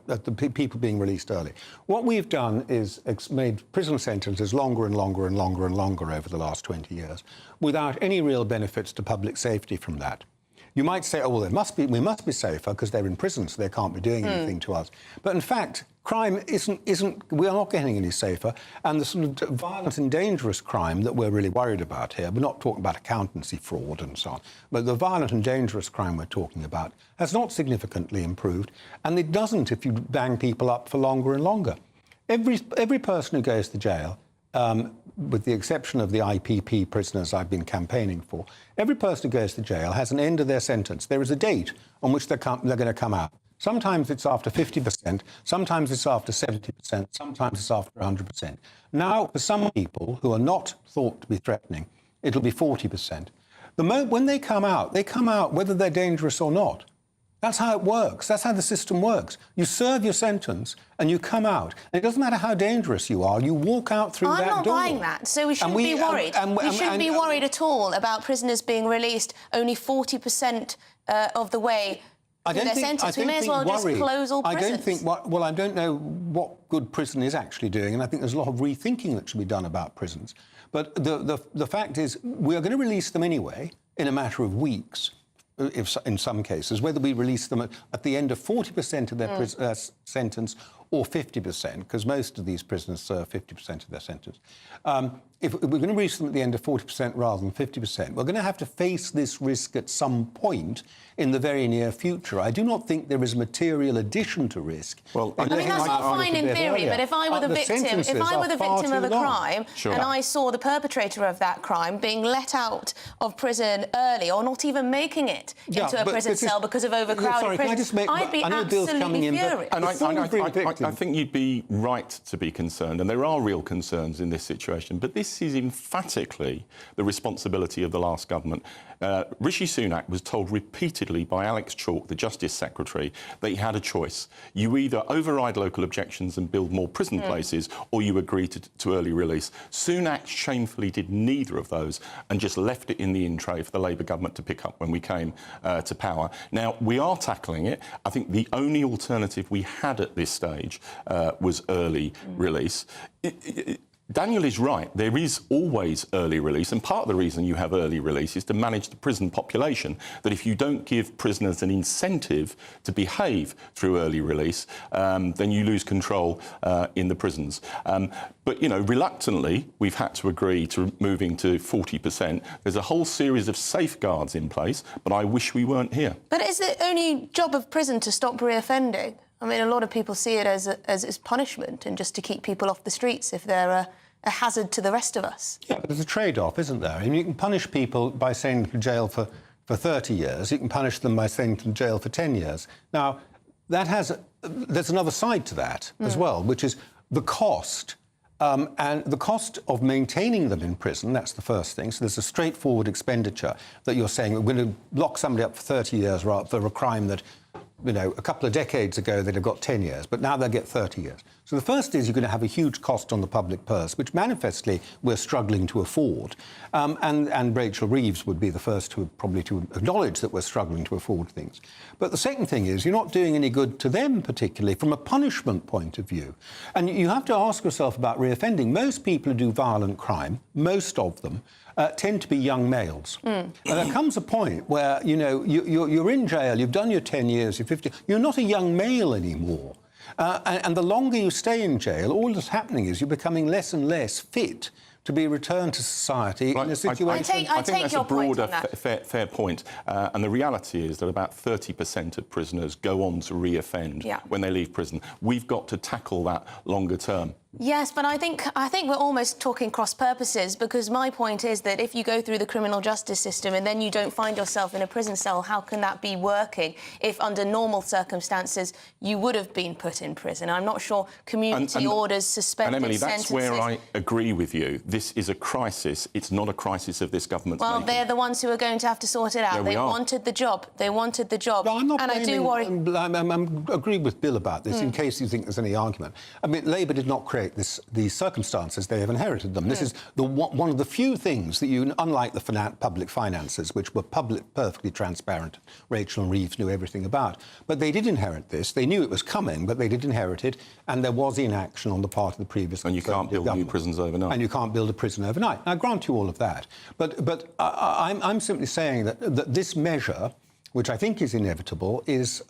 at the people being released early. What we've done is made prison sentences longer and longer and longer and longer over the last 20 years without any real benefits to public safety from that. You might say, oh, well, we must be safer because they're in prison, so they can't be doing anything to us. But in fact, crime we are not getting any safer, and the sort of violent and dangerous crime that we're really worried about here, we're not talking about accountancy fraud and so on, but the violent and dangerous crime we're talking about has not significantly improved, and it doesn't if you bang people up for longer and longer. Every person who goes to jail, with the exception of the IPP prisoners I've been campaigning for, every person who goes to jail has an end of their sentence. There is a date on which they're going to come out. Sometimes it's after 50%, sometimes it's after 70%, sometimes it's after 100%. Now, for some people who are not thought to be threatening, it'll be 40%. When they come out whether they're dangerous or not. That's how it works. That's how the system works. You serve your sentence and you come out. And it doesn't matter how dangerous you are, you walk out through that door. I'm not buying that, so we shouldn't be worried. We shouldn't be worried at all about prisoners being released only 40% of the way through their sentence. We may as well just close all prisons. I don't know what good prison is actually doing, and I think there's a lot of rethinking that should be done about prisons. But the fact is, we are going to release them anyway in a matter of weeks. In some cases, whether we release them at the end of 40% of their sentence or 50%, because most of these prisoners serve 50% of their sentence. If we're going to release them at the end of 40% rather than 50%, we're going to have to face this risk at some point in the very near future. I do not think there is a material addition to risk. Well, I mean, that's all fine in theory, but if I were the victim of a crime and I saw the perpetrator of that crime being let out of prison early or not even making it into a prison cell because of overcrowded prisons, I'd be absolutely furious. And I think you'd be right to be concerned, and there are real concerns in this situation, but this is emphatically the responsibility of the last government. Rishi Sunak was told repeatedly by Alex Chalk, the Justice Secretary, that he had a choice. You either override local objections and build more prison places, or you agree to early release. Sunak shamefully did neither of those and just left it in the in tray for the Labour government to pick up when we came to power. Now, we are tackling it. I think the only alternative we had at this stage was early release. Daniel is right. There is always early release, and part of the reason you have early release is to manage the prison population, that if you don't give prisoners an incentive to behave through early release, then you lose control in the prisons. But, you know, reluctantly, we've had to agree to moving to 40%. There's a whole series of safeguards in place, but I wish we weren't here. But is the only job of prison to stop reoffending? I mean, a lot of people see it as punishment and just to keep people off the streets if they're a hazard to the rest of us. Yeah, but there's a trade-off, isn't there? I mean, you can punish people by sending them to jail for 30 years. You can punish them by sending them to jail for 10 years. Now, there's another side to that as well, which is the cost. And the cost of maintaining them in prison, that's the first thing. So there's a straightforward expenditure that you're saying, we're going to lock somebody up for 30 years for a crime that, you know, a couple of decades ago they'd have got 10 years, but now they'll get 30 years. So the first is you're going to have a huge cost on the public purse, which manifestly we're struggling to afford. And Rachel Reeves would be the first to acknowledge that we're struggling to afford things. But the second thing is you're not doing any good to them, particularly from a punishment point of view. And you have to ask yourself about reoffending. Most people who do violent crime, most of them, tend to be young males. And there comes a point where, you know, you're in jail, you've done your 10 years, you're 50, you're not a young male anymore. And the longer you stay in jail, all that's happening is you're becoming less and less fit to be returned to society in a situation... I think that's a broader, fair point. And the reality is that about 30% of prisoners go on to re-offend when they leave prison. We've got to tackle that longer term. Yes, but I think we're almost talking cross purposes, because my point is that if you go through the criminal justice system and then you don't find yourself in a prison cell, how can that be working if under normal circumstances you would have been put in prison? I'm not sure community orders, suspended sentences... And Emily, that's where I agree with you. This is a crisis. It's not a crisis of this government's making. They're the ones who are going to have to sort it out. They wanted the job. They wanted the job. No, I'm not blaming, I do worry... I'm agreeing with Bill about this, in case you think there's any argument. I mean, Labour did not create these circumstances. They have inherited them. This is one of the few things that you, unlike the public finances, which were perfectly transparent, Rachel and Reeves knew everything about. But they did inherit this. They knew it was coming, but they did inherit it, and there was inaction on the part of the previous And you can't build new prisons overnight. And you can't build a prison overnight. I grant you all of that. But I'm simply saying that this measure, which I think is inevitable, should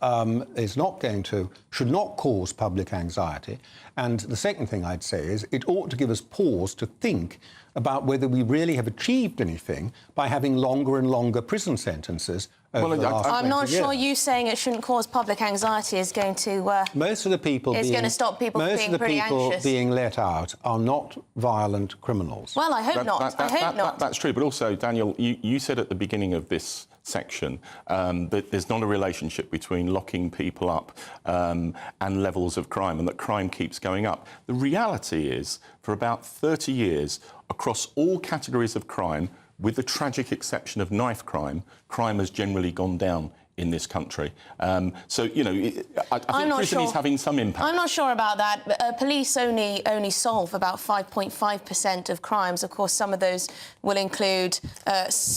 not cause public anxiety. And the second thing I'd say is it ought to give us pause to think about whether we really have achieved anything by having longer and longer prison sentences over the last 20 years. I'm not sure you saying it shouldn't cause public anxiety is going to... most of the people going to stop people from being pretty anxious. Most of the people being let out are not violent criminals. Well, I hope not. I hope not. That's true. But also, Daniel, you said at the beginning of this section that there's not a relationship between locking people up and levels of crime, and that crime keeps going up. The reality is, for about 30 years, across all categories of crime, with the tragic exception of knife crime, crime has generally gone down in this country. So, you know, I think prison is having some impact. I'm not sure about that. Police only solve about 5.5% of crimes. Of course, some of those will include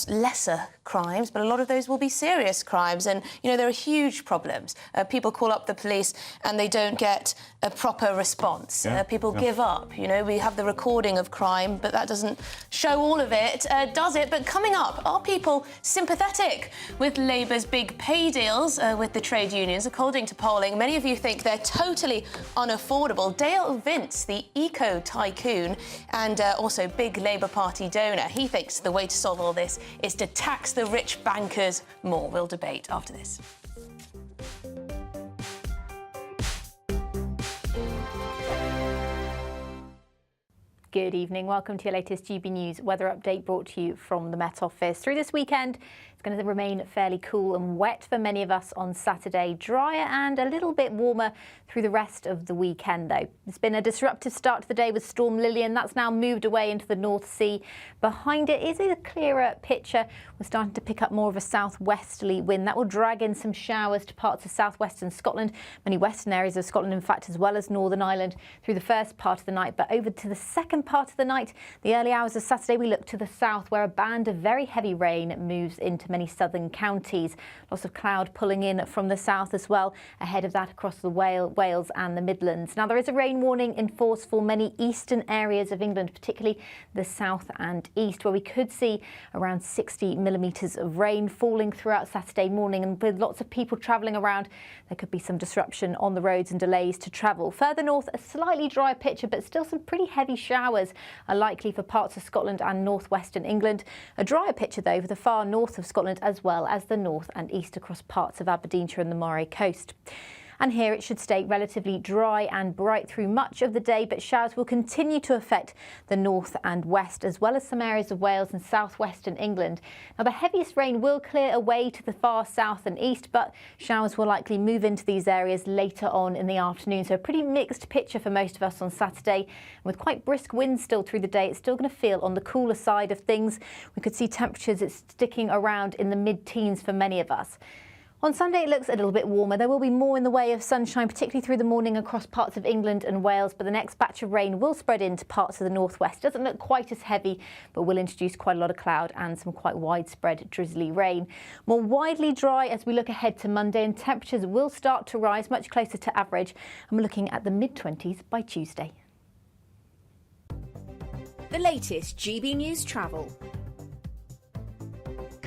lesser crimes, but a lot of those will be serious crimes. And, you know, there are huge problems. People call up the police and they don't get a proper response. People give up. You know, we have the recording of crime, but that doesn't show all of it, does it? But coming up, are people sympathetic with Labour's big pay deals with the trade unions? According to polling, many of you think they're totally unaffordable. Dale Vince, the eco-tycoon and also big Labour Party donor, he thinks the way to solve all this is to tax the rich bankers more. We'll debate after this. Good evening. Welcome to your latest GB News weather update brought to you from the Met Office. Through this weekend, it's going to remain fairly cool and wet for many of us on Saturday. Drier and a little bit warmer through the rest of the weekend, though. It's been a disruptive start to the day with Storm Lillian. That's now moved away into the North Sea. Behind it is a clearer picture. We're starting to pick up more of a southwesterly wind. That will drag in some showers to parts of southwestern Scotland, many western areas of Scotland, in fact, as well as Northern Ireland through the first part of the night. But over to the second part of the night, the early hours of Saturday, we look to the south, where a band of very heavy rain moves into many southern counties. Lots of cloud pulling in from the south as well, ahead of that across the Wales and the Midlands. Now, there is a rain warning in force for many eastern areas of England, particularly the south and east, where we could see around 60 millimetres of rain falling throughout Saturday morning. And with lots of people travelling around, there could be some disruption on the roads and delays to travel. Further north, a slightly drier picture, but still some pretty heavy showers are likely for parts of Scotland and northwestern England. A drier picture, though, for the far north of Scotland, as well as the north and east across parts of Aberdeenshire and the Moray coast. And here it should stay relatively dry and bright through much of the day, but showers will continue to affect the north and west, as well as some areas of Wales and southwestern England. Now, the heaviest rain will clear away to the far south and east, but showers will likely move into these areas later on in the afternoon. So a pretty mixed picture for most of us on Saturday. With quite brisk winds still through the day, it's still going to feel on the cooler side of things. We could see temperatures sticking around in the mid-teens for many of us. On Sunday, it looks a little bit warmer. There will be more in the way of sunshine, particularly through the morning across parts of England and Wales, but the next batch of rain will spread into parts of the northwest. Doesn't look quite as heavy, but will introduce quite a lot of cloud and some quite widespread drizzly rain. More widely dry as we look ahead to Monday, and temperatures will start to rise much closer to average, and we're looking at the mid-20s by Tuesday. The latest GB News travel.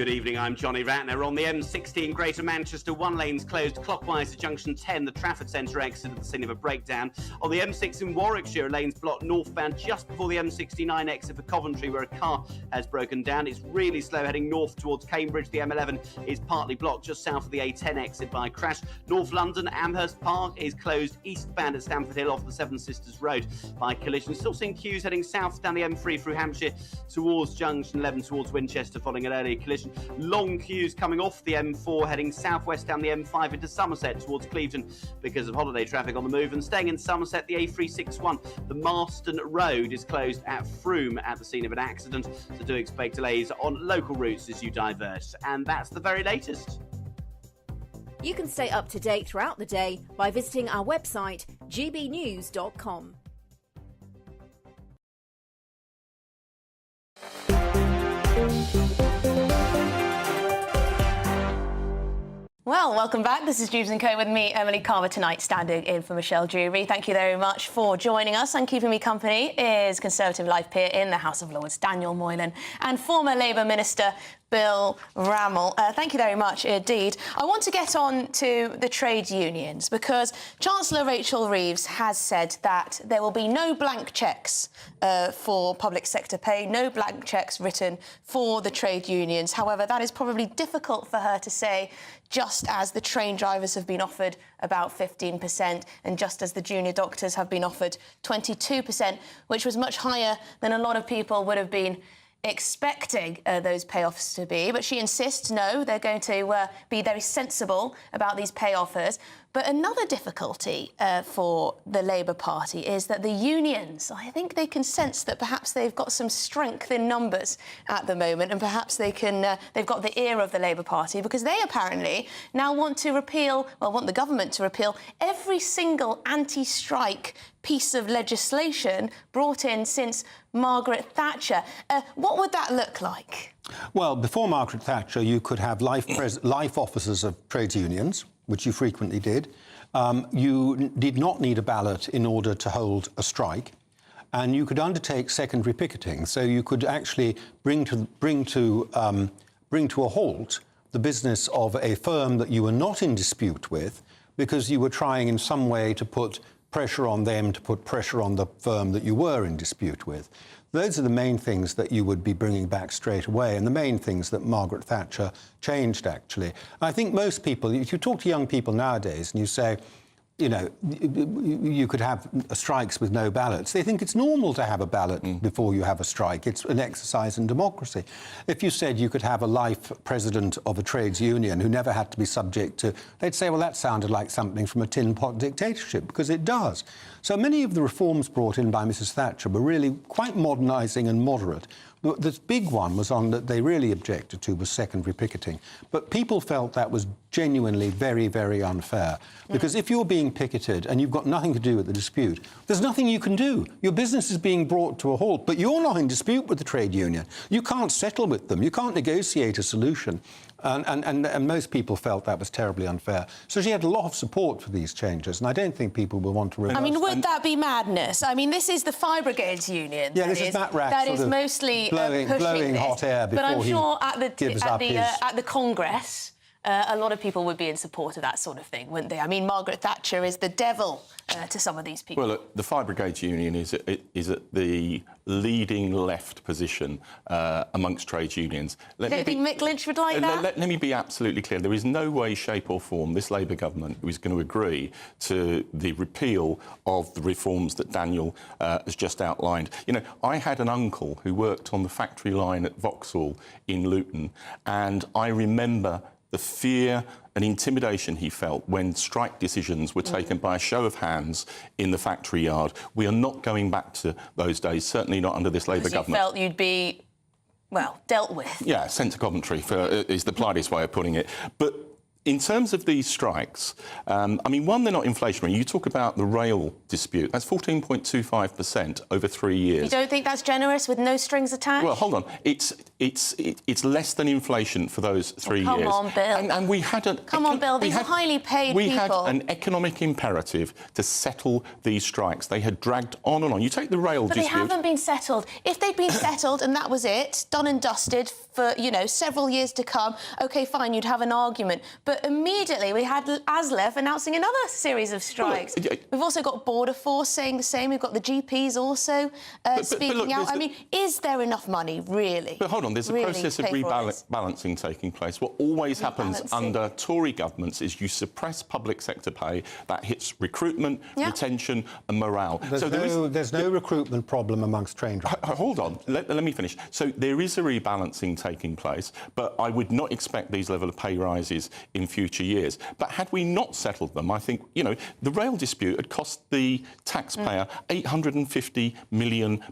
Good evening, I'm Johnny Ratner. On the M60 in Greater Manchester, one lane's closed clockwise to junction 10, the Trafford Centre exit at the scene of a breakdown. On the M6 in Warwickshire, a lane's blocked northbound just before the M69 exit for Coventry, where a car has broken down. It's really slow heading north towards Cambridge. The M11 is partly blocked just south of the A10 exit by a crash. North London, Amherst Park is closed eastbound at Stamford Hill off the Seven Sisters Road by collision. Still seeing queues heading south down the M3 through Hampshire towards junction 11 towards Winchester following an earlier collision. Long queues coming off the M4 heading southwest down the M5 into Somerset towards Clevedon because of holiday traffic on the move. And staying in Somerset, the A361, the Marston Road is closed at Frome at the scene of an accident, so do expect delays on local routes as you divert. And that's the very latest. You can stay up to date throughout the day by visiting our website gbnews.com. Well, welcome back. This is Dewbs & Co with me, Emily Carver, tonight standing in for Michelle Dewberry. Thank you very much for joining us, and keeping me company is Conservative life peer in the House of Lords, Daniel Moylan, and former Labour Minister Bill Rammell. Thank you very much indeed. I want to get on to the trade unions because Chancellor Rachel Reeves has said that there will be no blank cheques for public sector pay, no blank cheques written for the trade unions. However, that is probably difficult for her to say, just as the train drivers have been offered about 15% and just as the junior doctors have been offered 22%, which was much higher than a lot of people would have been expecting those payoffs to be. But she insists, no, they're going to be very sensible about these pay offers. But another difficulty for the Labour Party is that the unions, I think they can sense that perhaps they've got some strength in numbers at the moment, and perhaps they can, they've got the ear of the Labour Party, because they apparently now want to repeal, well, want the government to repeal every single anti-strike piece of legislation brought in since Margaret Thatcher. What would that look like? Well, before Margaret Thatcher, you could have life officers of trades unions, which you frequently did. You did not need a ballot in order to hold a strike, and you could undertake secondary picketing. So you could actually bring to a halt the business of a firm that you were not in dispute with, because you were trying in some way to put pressure on them, to put pressure on the firm that you were in dispute with. Those are the main things that you would be bringing back straight away, and the main things that Margaret Thatcher changed, actually. I think most people, if you talk to young people nowadays and you say, you know, you could have strikes with no ballots, they think it's normal to have a ballot before you have a strike. It's an exercise in democracy. If you said you could have a life president of a trades union who never had to be subject to, they'd say, well, that sounded like something from a tin pot dictatorship, because it does. So many of the reforms brought in by Mrs. Thatcher were really quite modernising and moderate. The big one was on that they really objected to was secondary picketing. But people felt that was genuinely very, very unfair. Because if you're being picketed and you've got nothing to do with the dispute, there's nothing you can do. Your business is being brought to a halt, but you're not in dispute with the trade union. You can't settle with them. You can't negotiate a solution. And most people felt that was terribly unfair. So she had a lot of support for these changes, and I don't think people will want to reverse. I mean, would that be madness? I mean, this is the Fire Brigades union. Yeah, this is Matt Rack that is mostly blowing hot air before but I'm sure at the Congress, a lot of people would be in support of that sort of thing, wouldn't they? I mean, Margaret Thatcher is the devil to some of these people. Well, look, the Fire Brigades Union is at the leading left position amongst trade unions. You don't think Mick Lynch would like that? Let me be absolutely clear. There is no way, shape or form this Labour government is going to agree to the repeal of the reforms that Daniel has just outlined. You know, I had an uncle who worked on the factory line at Vauxhall in Luton, and I remember the fear and intimidation he felt when strike decisions were taken by a show of hands in the factory yard. We are not going back to those days, certainly not under this Labour government. You felt you'd be, well, dealt with. Yeah, sent to Coventry is the politest way of putting it. But In terms of these strikes, I mean, one, they're not inflationary. You talk about the rail dispute. That's 14.25% over 3 years. You don't think that's generous with no strings attached? Well, hold on. It's less than inflation for those 3 years. Come on, Bill. And we had Come on, Bill. These are highly paid we people. had an economic imperative to settle these strikes. They had dragged on and on. You take the rail But dispute. they haven't been settled. If they'd been settled and that was it, done and dusted for, you know, several years to come, OK, fine, you'd have an argument. But immediately we had ASLEF announcing another series of strikes. We've also got Border Force saying the same. We've got the GPs also speaking out. I mean, is there enough money, really? But hold on, there's a process of rebalancing taking place. What always happens under Tory governments is you suppress public sector pay. That hits recruitment, retention and morale. There's no recruitment problem amongst train drivers. Hold on, let me finish. So there is a rebalancing taking place, but I would not expect these level of pay rises in future years. But had we not settled them, I think, you know, the rail dispute had cost the taxpayer £850 million.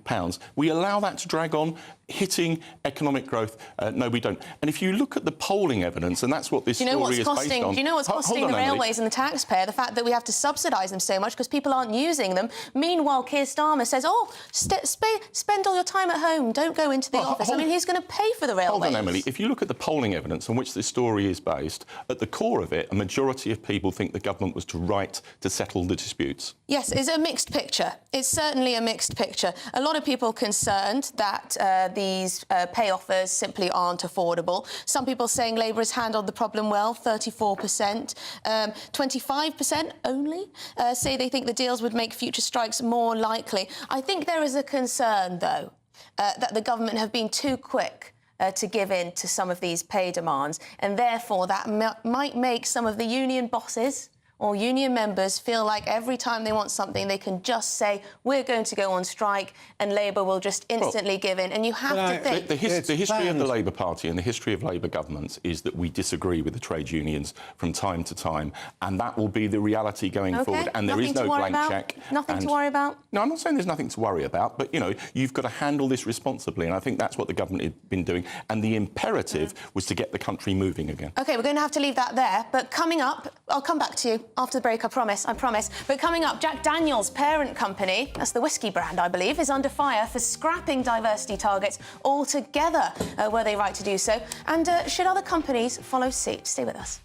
We allow that to drag on, hitting economic growth. No, we don't. And if you look at the polling evidence, and that's what this story is based on... Do you know what's costing the railways and the taxpayer? The fact that we have to subsidise them so much because people aren't using them. Meanwhile, Keir Starmer says, oh, spend all your time at home, don't go into the office. I mean, who's going to pay for the railways? Hold on, Emily. If you look at the polling evidence on which this story is based, at the core of it, a majority of people think the government was right to settle the disputes. Yes, it's a mixed picture. It's certainly a mixed picture. A lot of people concerned that these pay offers simply aren't affordable. Some people saying Labour has handled the problem well, 34%. 25% only say they think the deals would make future strikes more likely. I think there is a concern, though, that the government have been too quick to give in to some of these pay demands, and therefore that might make some of the union bosses or union members feel like every time they want something, they can just say, we're going to go on strike, and Labour will just instantly give in. And you have to think... The history of the Labour Party and the history of Labour governments is that we disagree with the trade unions from time to time, and that will be the reality going forward. And there is no blank cheque. Nothing to worry about? No, I'm not saying there's nothing to worry about, but, you know, you've got to handle this responsibly, and I think that's what the government had been doing. And the imperative was to get the country moving again. OK, we're going to have to leave that there, but coming up, I'll come back to you after the break, I promise. But coming up, Jack Daniel's parent company, that's the whiskey brand, I believe, is under fire for scrapping diversity targets altogether. Were they right to do so? And should other companies follow suit? Stay with us.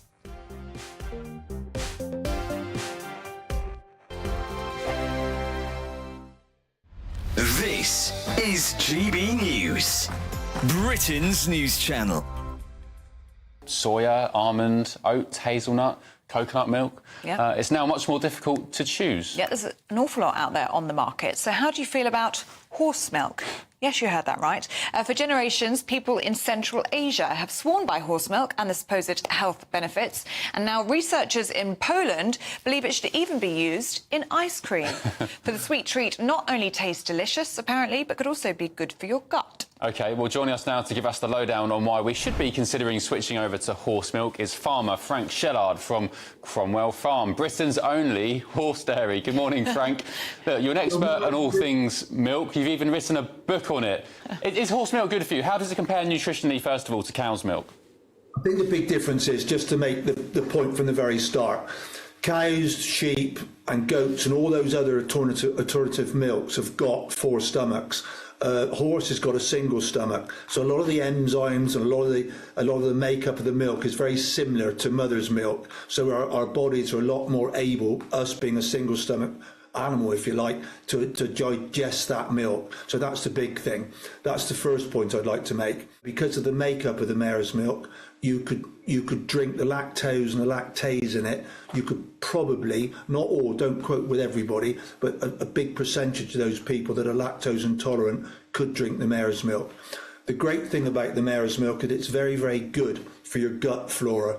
This is GB News, Britain's news channel. Soya, almond, oats, hazelnut, coconut milk. Yeah. It's now much more difficult to choose. Yeah, there's an awful lot out there on the market. So how do you feel about horse milk? Yes, you heard that right. For generations, people in Central Asia have sworn by horse milk and the supposed health benefits. And now researchers in Poland believe it should even be used in ice cream. For the sweet treat not only tastes delicious, apparently, but could also be good for your gut. OK, well, joining us now to give us the lowdown on why we should be considering switching over to horse milk is farmer Frank Shellard from Cromwell Farm, Britain's only horse dairy. Good morning, Frank. Look, you're an expert on all things milk. You've even written a book on it. Is horse milk good for you? How does it compare nutritionally, first of all, to cow's milk? I think the big difference is, just to make the point from the very start, cows, sheep and goats and all those other alternative milks have got 4 stomachs. Horse has got a single stomach, so a lot of the enzymes and a lot of the makeup of the milk is very similar to mother's milk. So our bodies are a lot more able, us being a single stomach animal, if you like, to digest that milk. So that's the big thing. That's the first point I'd like to make. Because of the makeup of the mare's milk, you could drink the lactose and the lactase in it. You could probably, not all, don't quote with everybody, but a big percentage of those people that are lactose intolerant could drink the mare's milk. The great thing about the mare's milk is it's very, very good for your gut flora.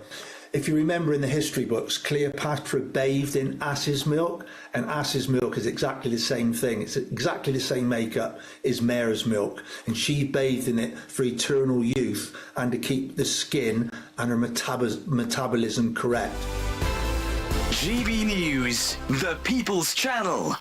If you remember in the history books, Cleopatra bathed in ass's milk, and ass's milk is exactly the same thing. It's exactly the same makeup as mare's milk, and she bathed in it for eternal youth and to keep the skin and her metabolism correct. GB News, the People's Channel.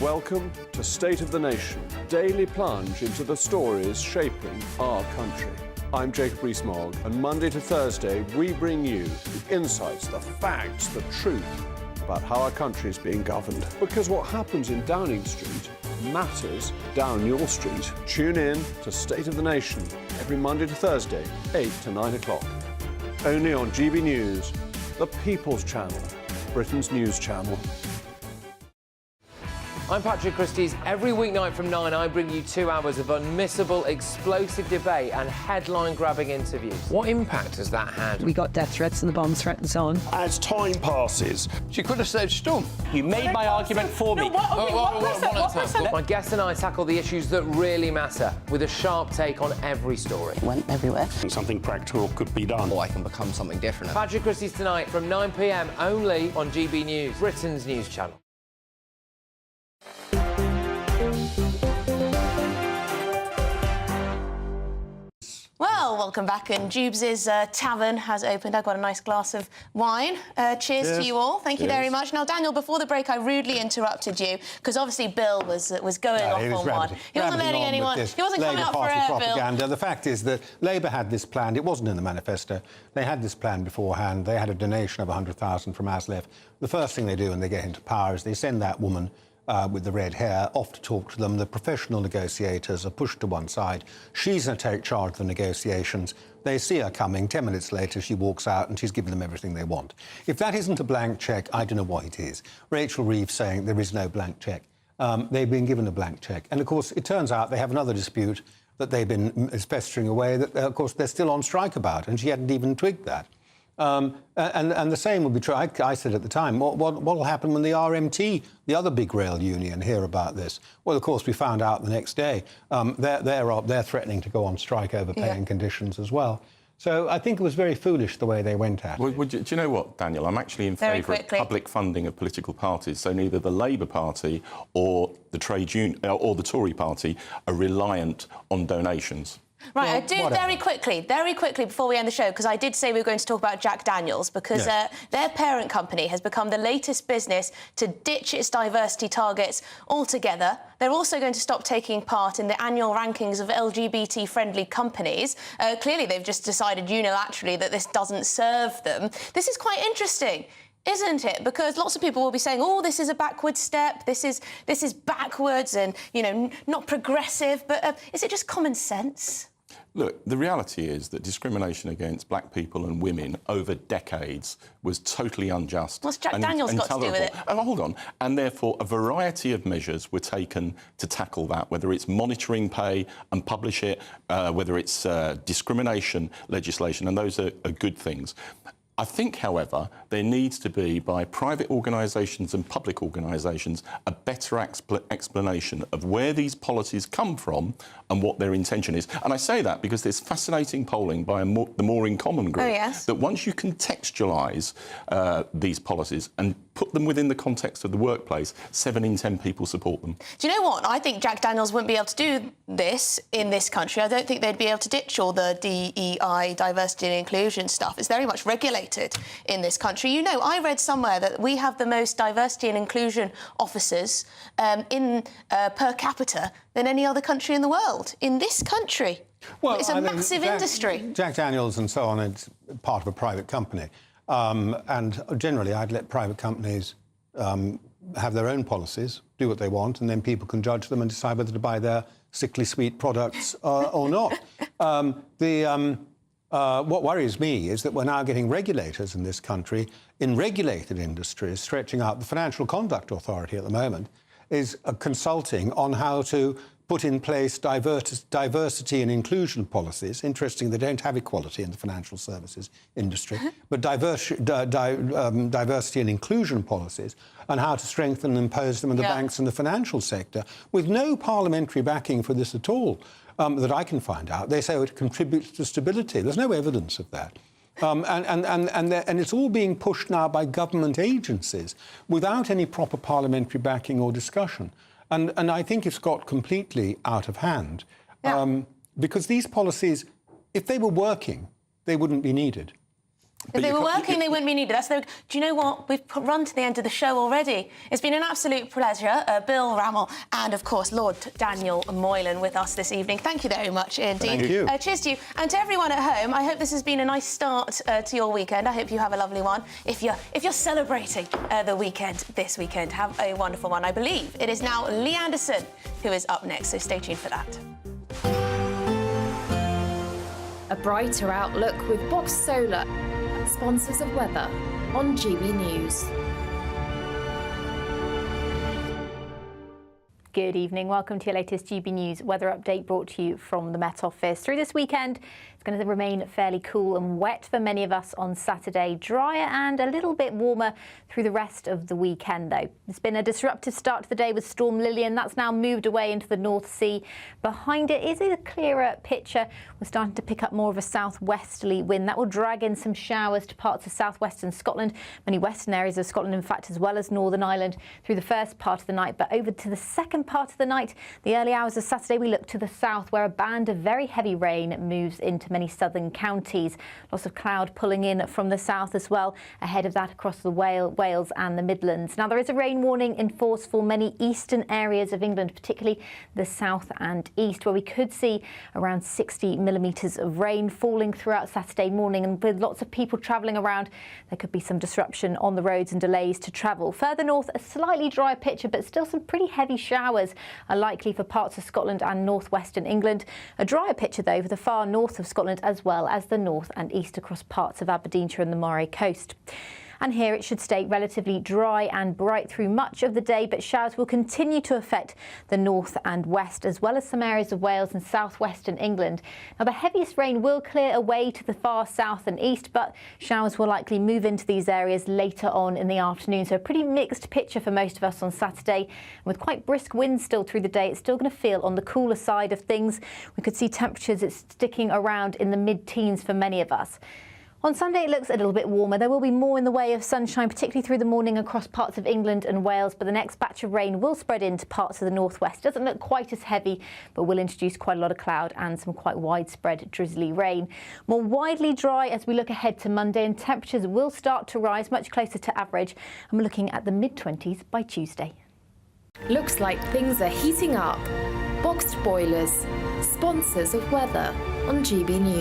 Welcome to State of the Nation, daily plunge into the stories shaping our country. I'm Jacob Rees-Mogg, and Monday to Thursday we bring you the insights, the facts, the truth about how our country is being governed. Because what happens in Downing Street matters down your street. Tune in to State of the Nation every Monday to Thursday, 8 to 9 o'clock. Only on GB News, the People's Channel, Britain's news channel. I'm Patrick Christie's. Every weeknight from 9, I bring you 2 hours of unmissable, explosive debate and headline-grabbing interviews. What impact has that had? We got death threats and the bomb threat and so on. As time passes, She could have saved Storm. You made my argument for me. My guest and I tackle the issues that really matter with a sharp take on every story. Went everywhere. something practical could be done. Or I can become something different. Patrick Christie's tonight from 9 p.m. only on GB News, Britain's news channel. Well, welcome back, and Dewbs' tavern has opened. I've got a nice glass of wine. Cheers to you all. Thank you very much. Now, Daniel, before the break, I rudely interrupted you because obviously Bill was going off on one. He wasn't letting anyone. He wasn't coming up for air, propaganda. Bill. The fact is that Labour had this planned. It wasn't in the manifesto. They had this plan beforehand. They had a donation of 100,000 from ASLEF. The first thing they do when they get into power is they send that woman with the red hair off to talk to them. The professional negotiators are pushed to one side. She's going to take charge of the negotiations. They see her coming. 10 minutes later, she walks out and she's given them everything they want. If that isn't a blank cheque, I don't know what it is. Rachel Reeves saying there is no blank cheque. They've been given a blank cheque. And, of course, it turns out they have another dispute that they've been festering away that, of course, they're still on strike about, and she hadn't even twigged that. And the same will be true. I said at the time, what will happen when the RMT, the other big rail union, hear about this? Well, of course, we found out the next day they're threatening to go on strike over pay and conditions as well. So I think it was very foolish the way they went at it. Well, do you know what, Daniel? I'm actually in favour of public funding of political parties. So neither the Labour Party or the trade union or the Tory Party are reliant on donations. Right, well, I do very quickly before we end the show, because I did say we were going to talk about Jack Daniels, because their parent company has become the latest business to ditch its diversity targets altogether. They're also going to stop taking part in the annual rankings of LGBT-friendly companies. Clearly, they've just decided unilaterally that this doesn't serve them. This is quite interesting, isn't it? Because lots of people will be saying, oh, this is a backward step, this is backwards and, you know, not progressive. But is it just common sense? Look, the reality is that discrimination against black people and women over decades was totally unjust. What's Jack Daniels got to do with it? Hold on. And therefore, a variety of measures were taken to tackle that, whether it's monitoring pay and publish it, whether it's discrimination legislation, and those are good things. I think, however, there needs to be, by private organisations and public organisations, a better explanation of where these policies come from and what their intention is. And I say that because there's fascinating polling by the More in Common group that once you contextualise these policies and put them within the context of the workplace, 7 in 10 people support them. Do you know what? I think Jack Daniels wouldn't be able to do this in this country. I don't think they'd be able to ditch all the DEI, diversity and inclusion stuff. It's very much regulated in this country. You know, I read somewhere that we have the most diversity and inclusion officers per capita than any other country in the world. In this country. Well, it's a massive industry. Jack Daniels and so on, it's part of a private company. And generally, I'd let private companies have their own policies, do what they want, and then people can judge them and decide whether to buy their sickly sweet products or not. What worries me is that we're now getting regulators in this country, in regulated industries, stretching out. The Financial Conduct Authority at the moment is consulting on how to put in place diversity and inclusion policies. Interesting, they don't have equality in the financial services industry, but diversity and inclusion policies and how to strengthen and impose them in the banks and the financial sector, with no parliamentary backing for this at all, that I can find out. They say it contributes to stability. There's no evidence of that. And it's all being pushed now by government agencies without any proper parliamentary backing or discussion. And I think it's got completely out of hand. Because these policies, if they were working, they wouldn't be needed. If they were working, they wouldn't be needed. Do you know what? We've run to the end of the show already. It's been an absolute pleasure. Bill Rammell and, of course, Lord Daniel Moylan with us this evening. Thank you very much indeed. Thank you. Cheers to you. And to everyone at home, I hope this has been a nice start to your weekend. I hope you have a lovely one. If you're celebrating the weekend this weekend, have a wonderful one. I believe it is now Lee Anderson who is up next, so stay tuned for that. A brighter outlook with Box Solar, sponsors of weather on GB News. Good evening. Welcome to your latest GB News weather update brought to you from the Met Office. Through this weekend, it's going to remain fairly cool and wet for many of us on Saturday. Drier and a little bit warmer through the rest of the weekend, though. It's been a disruptive start to the day with Storm Lillian. That's now moved away into the North Sea. Behind it is a clearer picture. We're starting to pick up more of a southwesterly wind. That will drag in some showers to parts of southwestern Scotland, many western areas of Scotland, in fact, as well as Northern Ireland through the first part of the night. But over to the second part of the night, the early hours of Saturday, we look to the south where a band of very heavy rain moves into many southern counties. Lots of cloud pulling in from the south as well, ahead of that across the Wales and the Midlands. Now, there is a rain warning in force for many eastern areas of England, particularly the south and east, where we could see around 60 millimetres of rain falling throughout Saturday morning. And with lots of people travelling around, there could be some disruption on the roads and delays to travel. Further north, a slightly drier picture, but still some pretty heavy showers are likely for parts of Scotland and northwestern England. A drier picture, though, for the far north of Scotland as well as the north and east across parts of Aberdeenshire and the Moray coast. And here it should stay relatively dry and bright through much of the day, but showers will continue to affect the north and west, as well as some areas of Wales and southwestern England. Now, the heaviest rain will clear away to the far south and east, but showers will likely move into these areas later on in the afternoon. So a pretty mixed picture for most of us on Saturday. And with quite brisk winds still through the day, it's still going to feel on the cooler side of things. We could see temperatures sticking around in the mid-teens for many of us. On Sunday, it looks a little bit warmer. There will be more in the way of sunshine, particularly through the morning across parts of England and Wales, but the next batch of rain will spread into parts of the northwest. It doesn't look quite as heavy, but will introduce quite a lot of cloud and some quite widespread drizzly rain. More widely dry as we look ahead to Monday, and temperatures will start to rise much closer to average, and we're looking at the mid-20s by Tuesday. Looks like things are heating up. Boxed boilers, sponsors of weather on GB News.